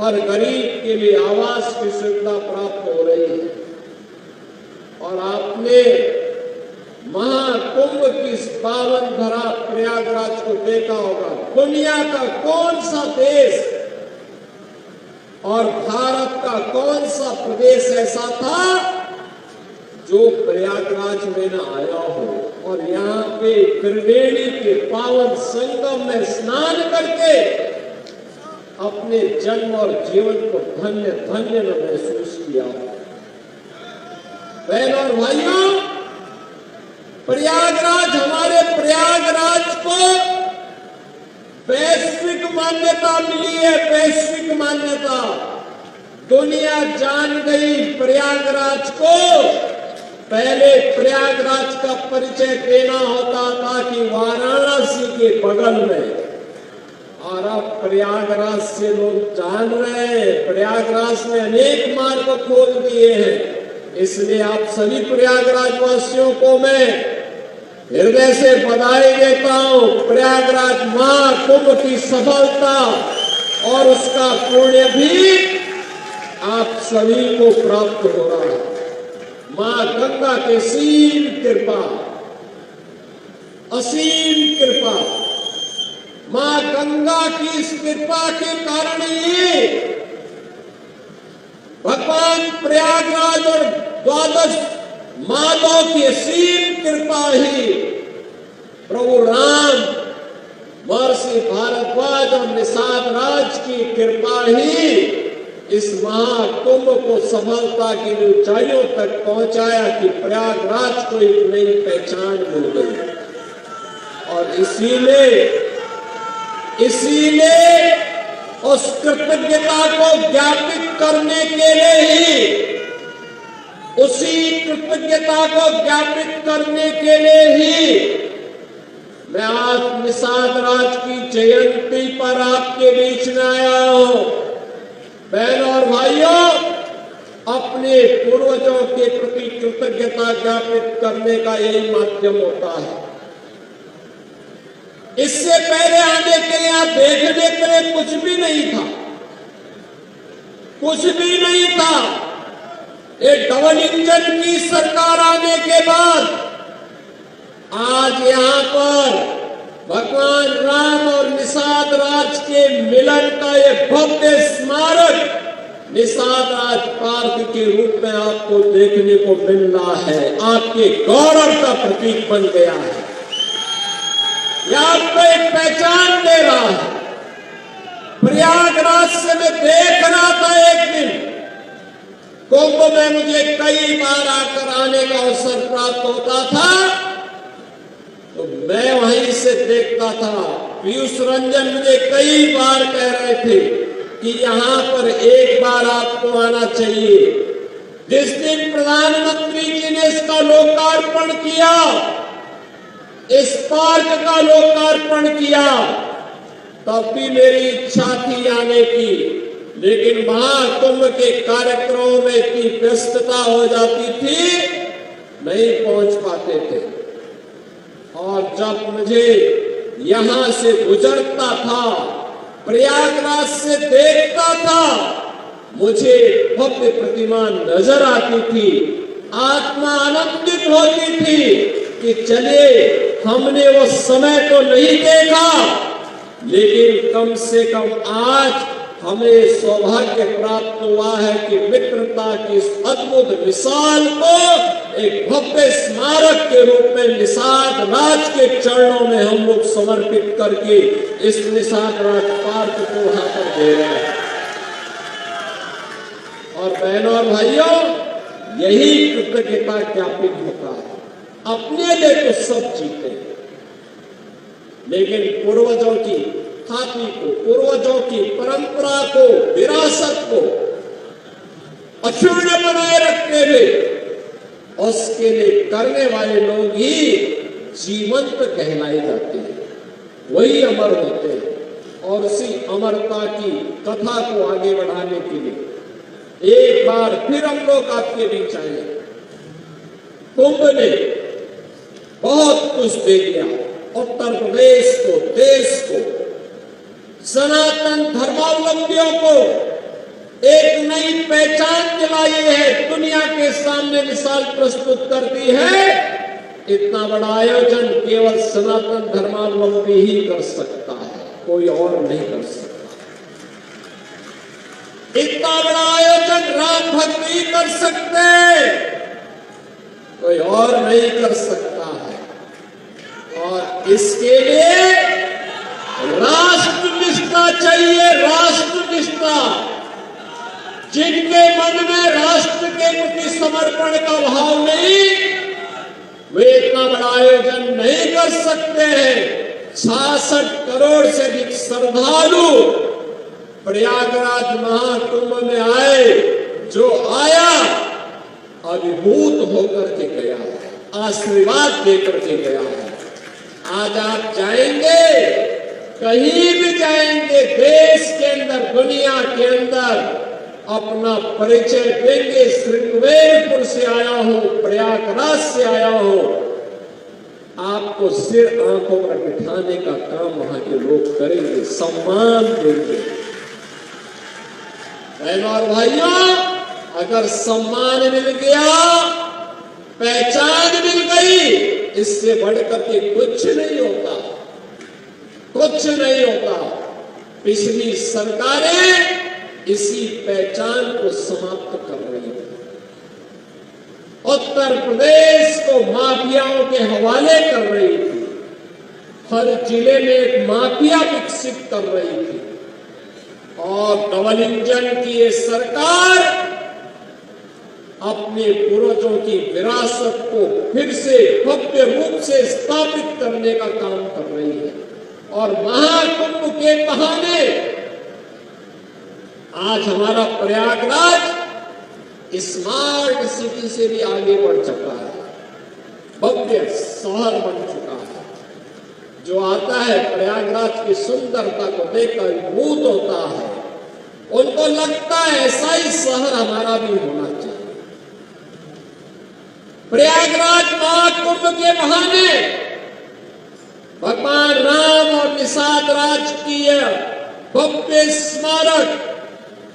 हर गरीब के लिए आवास की सुविधा प्राप्त हो रही है। और आपने महाकुंभ की इस पावन धरा प्रयागराज को देखा होगा। दुनिया का कौन सा देश और भारत का कौन सा प्रदेश ऐसा था जो प्रयागराज में न आया हो और यहाँ पे त्रिवेणी के पावन संगम में स्नान करके अपने जन्म और जीवन को धन्य धन्य न महसूस किया हो। बहनों और भाइयों, प्रयागराज, हमारे प्रयागराज को वैश्विक मान्यता मिली है, वैश्विक मान्यता। दुनिया जान गई प्रयागराज को। पहले प्रयागराज का परिचय देना होता था कि वाराणसी के बगल में, और अब प्रयागराज से लोग जान रहे हैं। प्रयागराज में अनेक मार्ग खोल दिए हैं। इसलिए आप सभी प्रयागराज वासियों को मैं हृदय से बधाई देता हूं। प्रयागराज महाकुंभ की सफलता और उसका पुण्य भी आप सभी को प्राप्त हो रहा है। मां गंगा की असीम कृपा, असीम कृपा, मां गंगा की इस कृपा के कारण ही भगवान प्रयागराज और द्वादश माताओं की असीम कृपा ही प्रभु राम, महर्षि भारद्वाज और निषाद राज की कृपा ही इस महाकुंभ को सफलता की ऊंचाइयों तक पहुंचाया कि प्रयागराज को एक नई पहचान मिल गई। और इसीलिए उस कृतज्ञता को ज्ञापित करने के लिए ही, उसी कृतज्ञता को ज्ञापित करने के लिए ही मैं आज निषाद राज की जयंती पर आपके बीच में आया हूं। बहनों और भाइयों, अपने पूर्वजों के प्रति कृतज्ञता ज्ञापित करने का यही माध्यम होता है। इससे पहले आने के लिए, आप देखने के लिए कुछ भी नहीं था, कुछ भी नहीं था। एक डबल इंजन की सरकार आने के बाद आज यहाँ पर भगवान राम और निषाद राज के मिलन का एक भव्य स्मारक निषाद राज पार्क के रूप में आपको देखने को मिल रहा है, आपके गौरव का प्रतीक बन गया है। यह आपको एक पहचान दे रहा है। प्रयागराज से मैं देख रहा था एक दिन, कुंभ में मुझे कई बार आकर आने का अवसर प्राप्त होता था, तो मैं वहीं से देखता था पीयूष रंजन मुझे कई बार कह रहे थे कि यहाँ पर एक बार आपको आना चाहिए। जिस दिन प्रधानमंत्री जी ने इसका लोकार्पण किया, इस पार्क का लोकार्पण किया, तब भी मेरी इच्छा थी आने की, लेकिन महाकुंभ के कार्यक्रमों में इतनी व्यस्तता हो जाती थी, नहीं पहुंच पाते थे। और जब मुझे यहां से गुजरता था, प्रयागराज से देखता था, मुझे भव्य प्रतिमा नजर आती थी, आत्मा आनंदित होती थी कि चलिए हमने वो समय तो नहीं देखा, लेकिन कम से कम आज हमें सौभाग्य प्राप्त हुआ है कि मित्रता की इस अद्भुत मिसाल को एक भव्य स्मारक के रूप में निषाद राज के चरणों में हम लोग समर्पित करके इस निषाद राज पार्क को वहां पर दे रहे हैं। और बहनों और भाइयों, यही कृतज्ञता ज्ञापित होता है। अपने लिए तो सब जीते, लेकिन पूर्वजों की खाती को, पूर्वजों की परंपरा को, विरासत को अक्षुण्ण बनाए रखते हुए उसके लिए करने वाले लोग ही जीवंत कहलाए जाते हैं, वही अमर होते हैं। और उसी अमरता की कथा को आगे बढ़ाने के लिए एक बार फिर हम लोग आपके बीच आए। कुंभ ने बहुत कुछ दे दिया उत्तर प्रदेश को, देश को, सनातन धर्मावलंबियों को एक नई पहचान दिलाई है, दुनिया के सामने मिसाल प्रस्तुत कर दी है। इतना बड़ा आयोजन केवल सनातन धर्मावलंबी ही कर सकता है, कोई और नहीं कर सकता। इतना बड़ा आयोजन राम भक्त ही कर सकते, कोई और नहीं कर सकता है। और इसके लिए राष्ट्रनिष्ठा चाहिए, राष्ट्रनिष्ठा। जिनके मन में राष्ट्र के प्रति समर्पण का भाव नहीं, वे इतना बड़ा आयोजन नहीं कर सकते हैं। 66 करोड़ से अधिक श्रद्धालु प्रयागराज महाकुंभ में आए, जो आया अभिभूत होकर के गया, आशीर्वाद देकर के गया है। आज आप जाएंगे, कहीं भी जाएंगे देश के अंदर, दुनिया के अंदर, अपना परिचय देंगे, श्रृंगवेरपुर से आया हूं, प्रयागराज से आया हूं, आपको सिर आंखों पर बिठाने का काम वहां के लोग करेंगे, सम्मान देंगे। बहनों और भाइयों, अगर सम्मान मिल गया, पहचान मिल गई, इससे बढ़कर के कुछ नहीं होता, कुछ नहीं होता। पिछली सरकारें इसी पहचान को समाप्त कर रही है। उत्तर प्रदेश को माफियाओं के हवाले कर रही थी, हर जिले में एक माफिया विकसित कर रही थी। और डबल इंजन की ये सरकार अपने पूर्वजों की विरासत को फिर से भव्य रूप से स्थापित करने का काम कर रही है। और महाकुंभ के बहाने आज हमारा प्रयागराज स्मार्ट सिटी से भी आगे बढ़ चुका है, भव्य शहर बन चुका है। जो आता है प्रयागराज की सुंदरता को देखकर अभिभूत होता है, उनको लगता है ऐसा ही शहर हमारा भी होना चाहिए। प्रयागराज महाकुंभ के बहाने भगवान राम और निषाद राज की भव्य स्मारक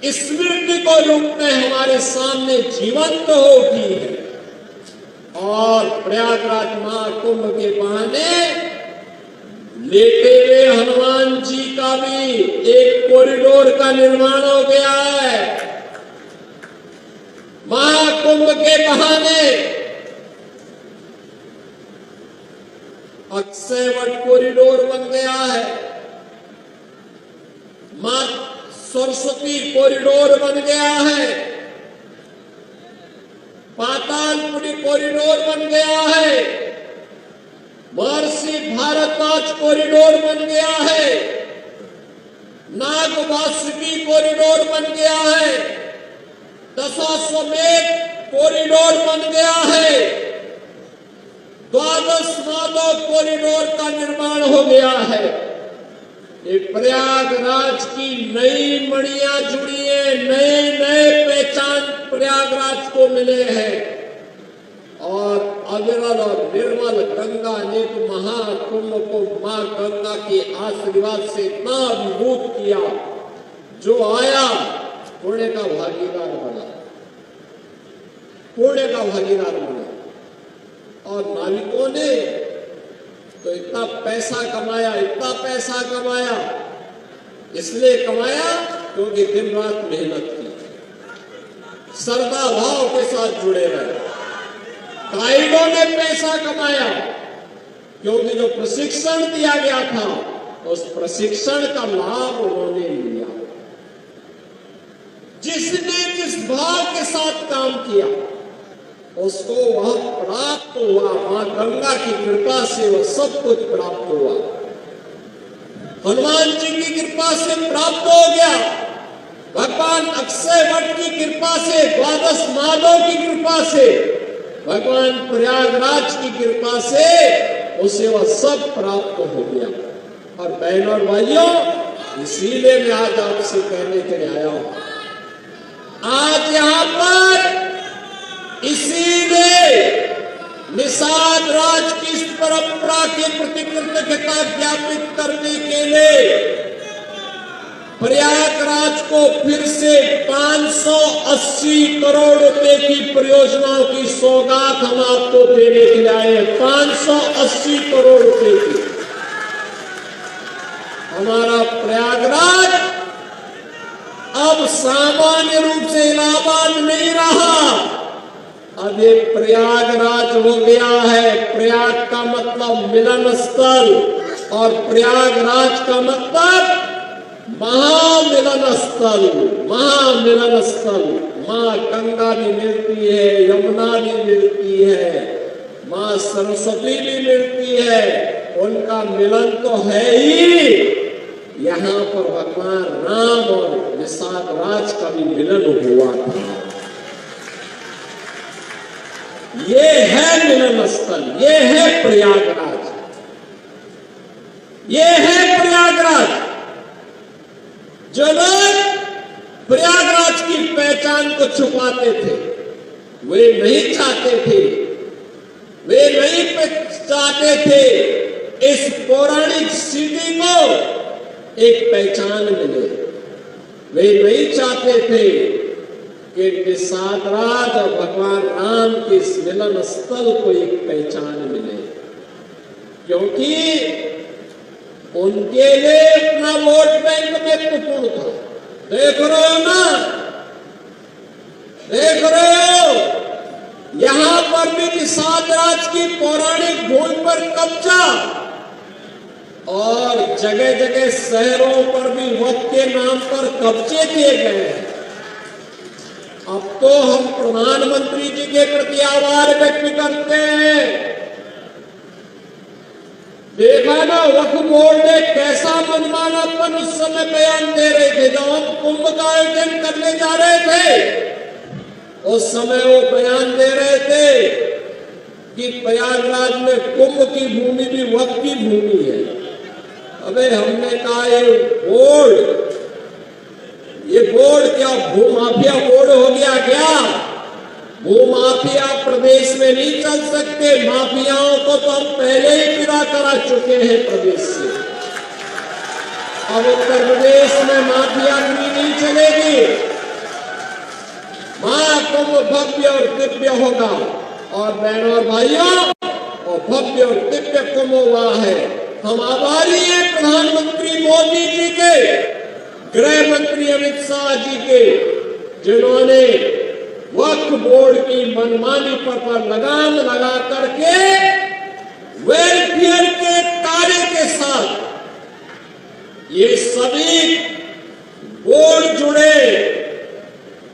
स्मृति को रूप में हमारे सामने जीवंत होगी है। और प्रयागराज महाकुंभ के बहाने लेटे हुए हनुमान जी का भी एक कॉरिडोर का निर्माण हो गया है। महाकुंभ के बहाने अक्षयवट कॉरिडोर बन गया है, मां सरस्वती कॉरिडोर बन गया है, पातालपुरी कॉरिडोर बन गया है। महर्षि भारद्वाज कॉरिडोर बन गया है, नागवासुकी कॉरिडोर बन गया है, दशाश्वमेध कॉरिडोर बन गया है, द्वादश माधव कॉरिडोर का निर्माण हो गया है। ये प्रयागराज की नई मणियां जुड़ी है, नए नए पहचान प्रयागराज को मिले हैं। और अविरल और निर्मल गंगा ने तो महाकुंभ को मां गंगा के आशीर्वाद से इतना अभिभूत किया, जो आया पुण्य का भागीदार बना, पुण्य का भागीदार बना। और नाविकों ने तो इतना पैसा कमाया, इतना पैसा कमाया, इसलिए कमाया क्योंकि दिन रात मेहनत की, श्रद्धा भाव के साथ जुड़े रहे। गाइडों ने पैसा कमाया क्योंकि जो प्रशिक्षण दिया गया था उस प्रशिक्षण का लाभ उन्होंने लिया। जिसने जिस भाव के साथ काम किया उसको वह प्राप्त हुआ, मां गंगा की कृपा से वह सब कुछ प्राप्त हुआ। हनुमान जी की कृपा से प्राप्त हो गया, भगवान अक्षय वट की कृपा से, द्वादश माधव की कृपा से, भगवान प्रयागराज की कृपा से उसे वह सब प्राप्त हो गया। और बहनों और भाइयों, इसीलिए मैं आज आपसे कहने के लिए आया हूं, आज यहां पर इसीलिए निषाद राज की इस परंपरा के प्रति कृतज्ञता ज्ञापित करने के लिए प्रयागराज को फिर से 580 करोड़ रुपए की परियोजनाओं की सौगात हम आपको देने के लिए आए हैं। 580 करोड़ रुपए की। हमारा प्रयागराज अब सामान्य रूप से इलाहाबाद नहीं रहा, अब ये प्रयागराज हो गया है। प्रयाग का मतलब मिलन स्थल और प्रयागराज का मतलब महामिलन स्थल, महामिलन स्थल। मां गंगा भी मिलती है, यमुना भी मिलती है, मां सरस्वती भी मिलती है, उनका मिलन तो है ही। यहाँ पर भगवान राम और निषाद राज का भी मिलन हुआ था। ये है मिलन स्थल, ये है प्रयागराज, ये है प्रयागराज। जो लोग प्रयागराज की पहचान को छुपाते थे, वे नहीं चाहते थे, वे नहीं चाहते थे इस पौराणिक सिटी को एक पहचान मिले। वे नहीं चाहते थे कि निषाद राज और भगवान राम के इस मिलन स्थल को एक पहचान मिले, क्योंकि उनके लिए अपना वोट बैंक महत्वपूर्ण था। देख रहे हो ना, देख रहे हो, यहां पर भी निषाद राज की पौराणिक भूमि पर कब्जा, और जगह जगह शहरों पर भी वक्त के नाम पर कब्जे किए गए हैं। अब तो हम प्रधानमंत्री जी के प्रति आभार व्यक्त करते हैं। देखा ना, वक्फ बोर्ड ने कैसा मनमानापन उस समय बयान दे रहे थे। जब हम कुंभ का आयोजन करने जा रहे थे उस समय वो बयान दे रहे थे कि प्रयागराज में कुंभ की भूमि भी वक्फ की भूमि है। अबे हमने कहा ये बोर्ड क्या भूमाफिया बोर्ड हो गया क्या? भूमाफिया प्रदेश में नहीं चल सकते। माफियाओं को तो हम पहले ही विदा करा चुके हैं प्रदेश से। अब उत्तर प्रदेश में माफियागिरी नहीं चलेगी। महाकुंभ भव्य और दिव्य होगा। और बहनों और भाइयों, और भव्य और दिव्य कुंभ हुआ है। हम आभारी हैं प्रधानमंत्री मोदी जी के, गृह मंत्री अमित शाह जी के, जिन्होंने वक्फ बोर्ड की मनमानी पर लगाम लगा करके वेलफेयर के कार्य के साथ ये सभी बोर्ड जुड़े।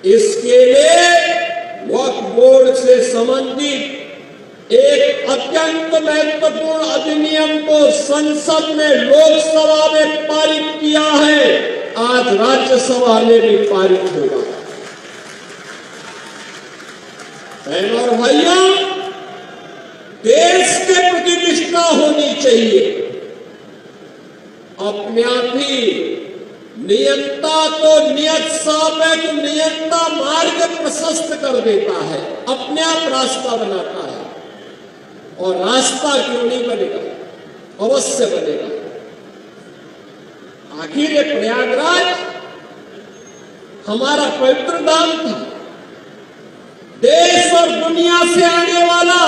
इसके लिए वक्फ बोर्ड से संबंधित एक अत्यंत महत्वपूर्ण अधिनियम को संसद में, लोकसभा में पारित किया है, आज राज्यसभा में भी पारित होगा। बहनों और भाइयों, देश के प्रति निष्ठा होनी चाहिए। अपने आप ही नियंता तो नियत साफ है, तो नियंता मार्ग प्रशस्त कर देता है, अपने आप रास्ता बनाता है। और रास्ता क्यों नहीं बनेगा, अवश्य बनेगा। आखिर ये प्रयागराज हमारा पवित्र धाम था। देश और दुनिया से आने वाला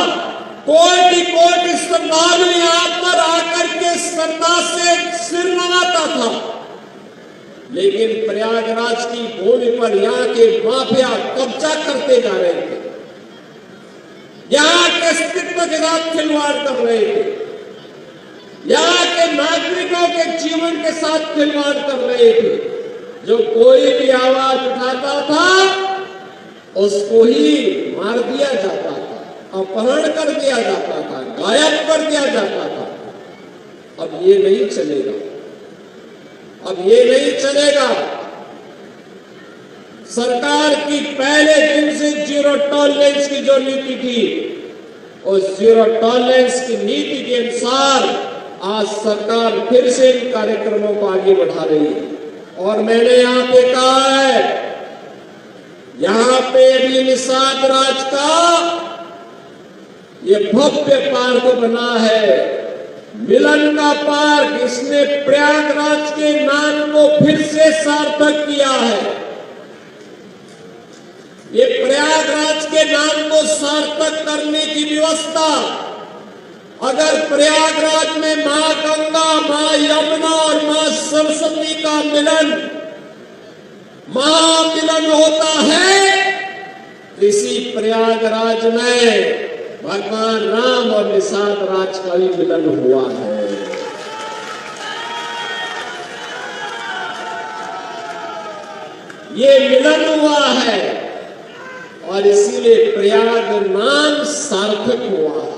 कोटि कोटि श्रद्धालु यहां पर आकर के श्रद्धा से सिर नवाता था, लेकिन प्रयागराज की भूमि पर यहाँ के माफिया कब्जा करते जा रहे थे, यहाँ के अस्तित्व के साथ खिलवाड़ कर रहे थे, यहाँ के नागरिकों के जीवन के साथ खिलवाड़ कर रहे थे। जो कोई भी आवाज उठाता था उसको ही मार दिया जाता था, अपहरण कर दिया जाता था, गायब कर दिया जाता था। अब ये नहीं चलेगा, अब ये नहीं चलेगा। सरकार की पहले दिन से जीरो टॉलरेंस की जो नीति थी, उस जीरो टॉलरेंस की नीति के अनुसार आज सरकार फिर से इन कार्यक्रमों को आगे बढ़ा रही है। और मैंने यहाँ पे कहा है, यहाँ पे भी निषाद राज का ये भव्य पार्क बना है, मिलन का पार्क। इसने प्रयागराज के नाम को फिर से सार्थक किया है। ये प्रयागराज के नाम को सार्थक करने की व्यवस्था, अगर प्रयागराज में मां गंगा, मां यमुना और मां सरस्वती का मिलन, महामिलन होता है, इसी प्रयागराज में भगवान राम और निषाद राज का भी मिलन हुआ है। ये मिलन हुआ है और इसीलिए प्रयाग नाम सार्थक हुआ है।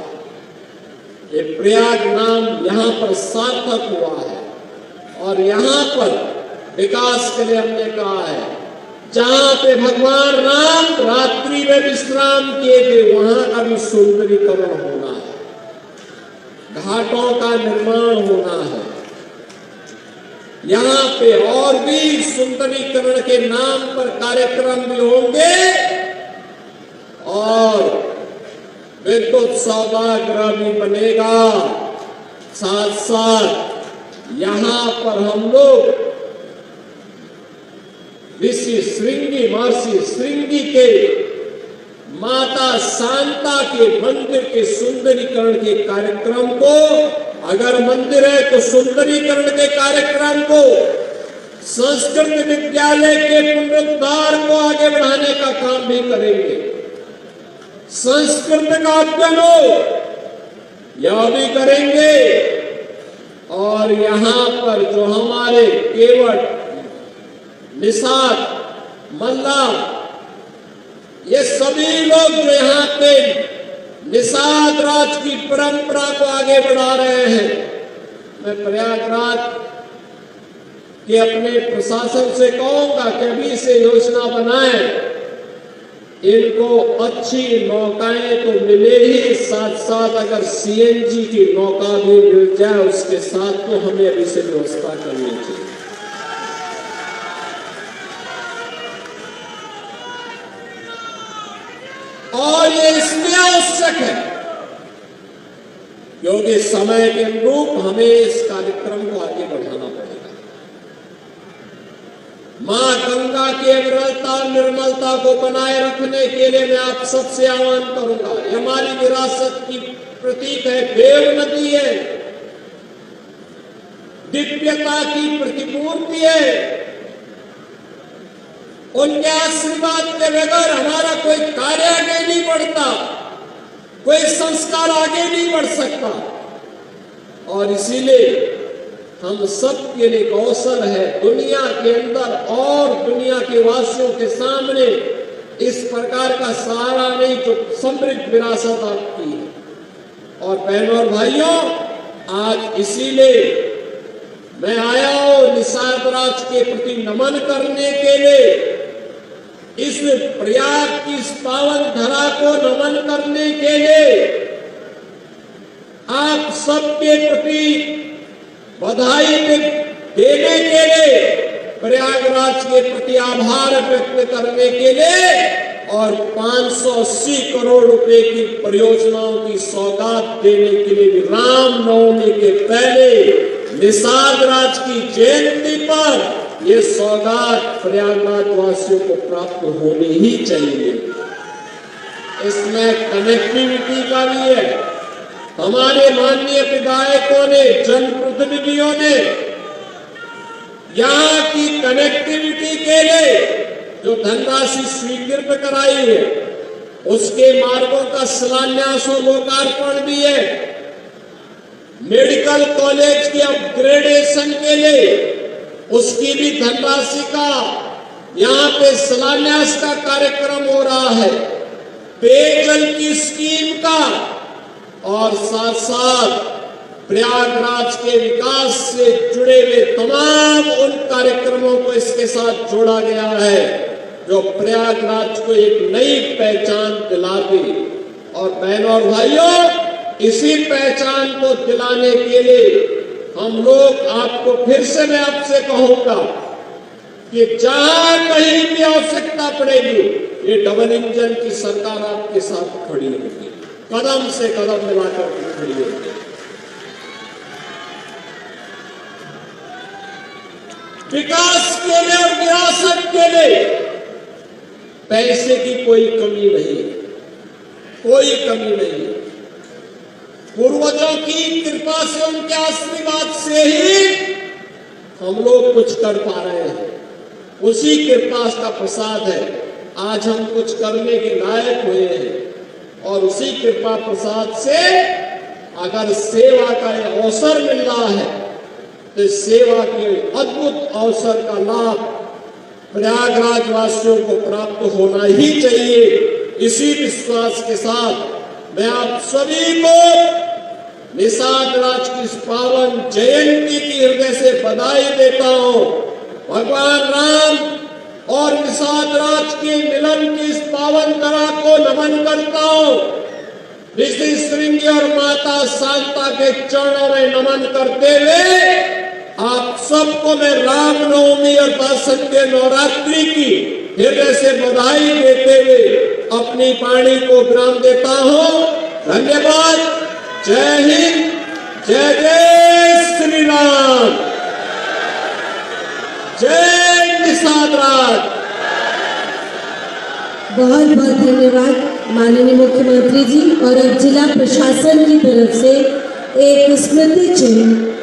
ये प्रयाग नाम यहाँ पर सार्थक हुआ है। और यहाँ पर विकास के लिए हमने कहा है, जहां पे भगवान राम रात्रि में विश्राम किए थे, वहां का भी सुंदरीकरण होना है, घाटों का निर्माण होना है। यहाँ पे और भी सुंदरीकरण के नाम पर कार्यक्रम भी होंगे और विद्युत सौदागर भी बनेगा। साथ साथ यहाँ पर हम लोग ऋषि श्रृंगी, महर्षि श्रृंगी के माता शांता के मंदिर के सुंदरीकरण के कार्यक्रम को, अगर मंदिर है तो सुंदरीकरण के कार्यक्रम को, संस्कृत विद्यालय के पुनरुद्धार को आगे बढ़ाने का काम भी करेंगे। संस्कृत का अध्ययन हो, यह भी करेंगे। और यहाँ पर जो हमारे केवट, निषाद, मल्ला, ये सभी लोग जो यहाँ पे निषाद राज की परंपरा को आगे बढ़ा रहे हैं, मैं प्रयागराज के अपने प्रशासन से कहूंगा कि अभी से योजना बनाएं। इनको अच्छी नौकाएं तो मिले ही, साथ साथ अगर सीएनजी की नौका भी मिल जाए उसके साथ, तो हमें अभी से व्यवस्था करनी चाहिए। और ये इसलिए आवश्यक है क्योंकि समय के अनुरूप हमें इस कार्यक्रम को आगे बढ़ाना पड़ेगा। मां गंगा की अविरलता, निर्मलता को बनाए रखने के लिए मैं आप सबसे आह्वान करूंगा। ये हमारी विरासत की प्रतीक है, देव नदी है, दिव्यता की प्रतिमूर्ति है। उनके आशीर्वाद के बगैर हमारा कोई कार्य आगे नहीं बढ़ता, कोई संस्कार आगे नहीं बढ़ सकता। और इसीलिए हम सब के लिए एक अवसर है दुनिया के अंदर और दुनिया के वासियों के सामने इस प्रकार का सहारा नहीं, जो समृद्ध विरासत आपकी है, और बहनों और भाइयों, आज इसीलिए मैं आया हूं निषाद राज के प्रति नमन करने के लिए, इस प्रयाग की इस पावन धरा को नमन करने के लिए, आप सबके प्रति बधाई देने के लिए, प्रयागराज के प्रति आभार व्यक्त करने के लिए और 580 करोड़ रुपए की परियोजनाओं की सौगात देने के लिए रामनवमी के पहले निषाद राज की जयंती पर ये सौगात प्रयागराज वासियों को प्राप्त होनी ही चाहिए। इसमें कनेक्टिविटी का भी है। हमारे माननीय विधायकों ने, जनप्रतिनिधियों ने यहाँ की कनेक्टिविटी के लिए जो धनराशि स्वीकृत कराई है, उसके मार्गों का शिलान्यास और लोकार्पण भी है। मेडिकल कॉलेज के अपग्रेडेशन के लिए उसकी भी धनराशि का यहाँ पे शिलान्यास का कार्यक्रम हो रहा है, पेयजल की स्कीम का, और साथ साथ प्रयागराज के विकास से जुड़े हुए तमाम उन कार्यक्रमों को इसके साथ जोड़ा गया है जो प्रयागराज को एक नई पहचान दिलाती। और बहनों और भाइयों, इसी पहचान को दिलाने के लिए हम लोग, आपको फिर से मैं आपसे कहूंगा कि जहां कहीं भी आवश्यकता पड़ेगी, ये डबल इंजन की सरकार आपके साथ खड़ी होगी, कदम से कदम मिलाकर खड़ी होगी। विकास के लिए और विरासत के लिए पैसे की कोई कमी नहीं है, कोई कमी नहीं है। पूर्वजों की कृपा से, उनके आशीर्वाद से ही हम लोग कुछ कर पा रहे हैं। उसी कृपा का प्रसाद है आज हम कुछ करने के लायक हुए हैं। और उसी कृपा प्रसाद से अगर सेवा का अवसर मिल रहा है तो सेवा के अद्भुत अवसर का लाभ प्रयागराज वासियों को प्राप्त होना ही चाहिए। इसी विश्वास के साथ मैं आप सभी को निषाद राज की इस पावन जयंती की हृदय से बधाई देता हूं। भगवान राम और निषाद राज के मिलन की इस पावन धरा को नमन करता हूं। ऋषि श्रृंगी और माता शांता के चरणों में नमन करते हुए आप सबको मैं रामनवमी और दशहरा के नवरात्रि की हृदय से बधाई देते हुए अपनी वाणी को विराम देता हूं। धन्यवाद। जय हिंद, जय जय श्री राम, जय निषाद राज। बहुत बहुत धन्यवाद माननीय मुख्यमंत्री जी। और अब जिला प्रशासन की तरफ से एक स्मृति चिन्ह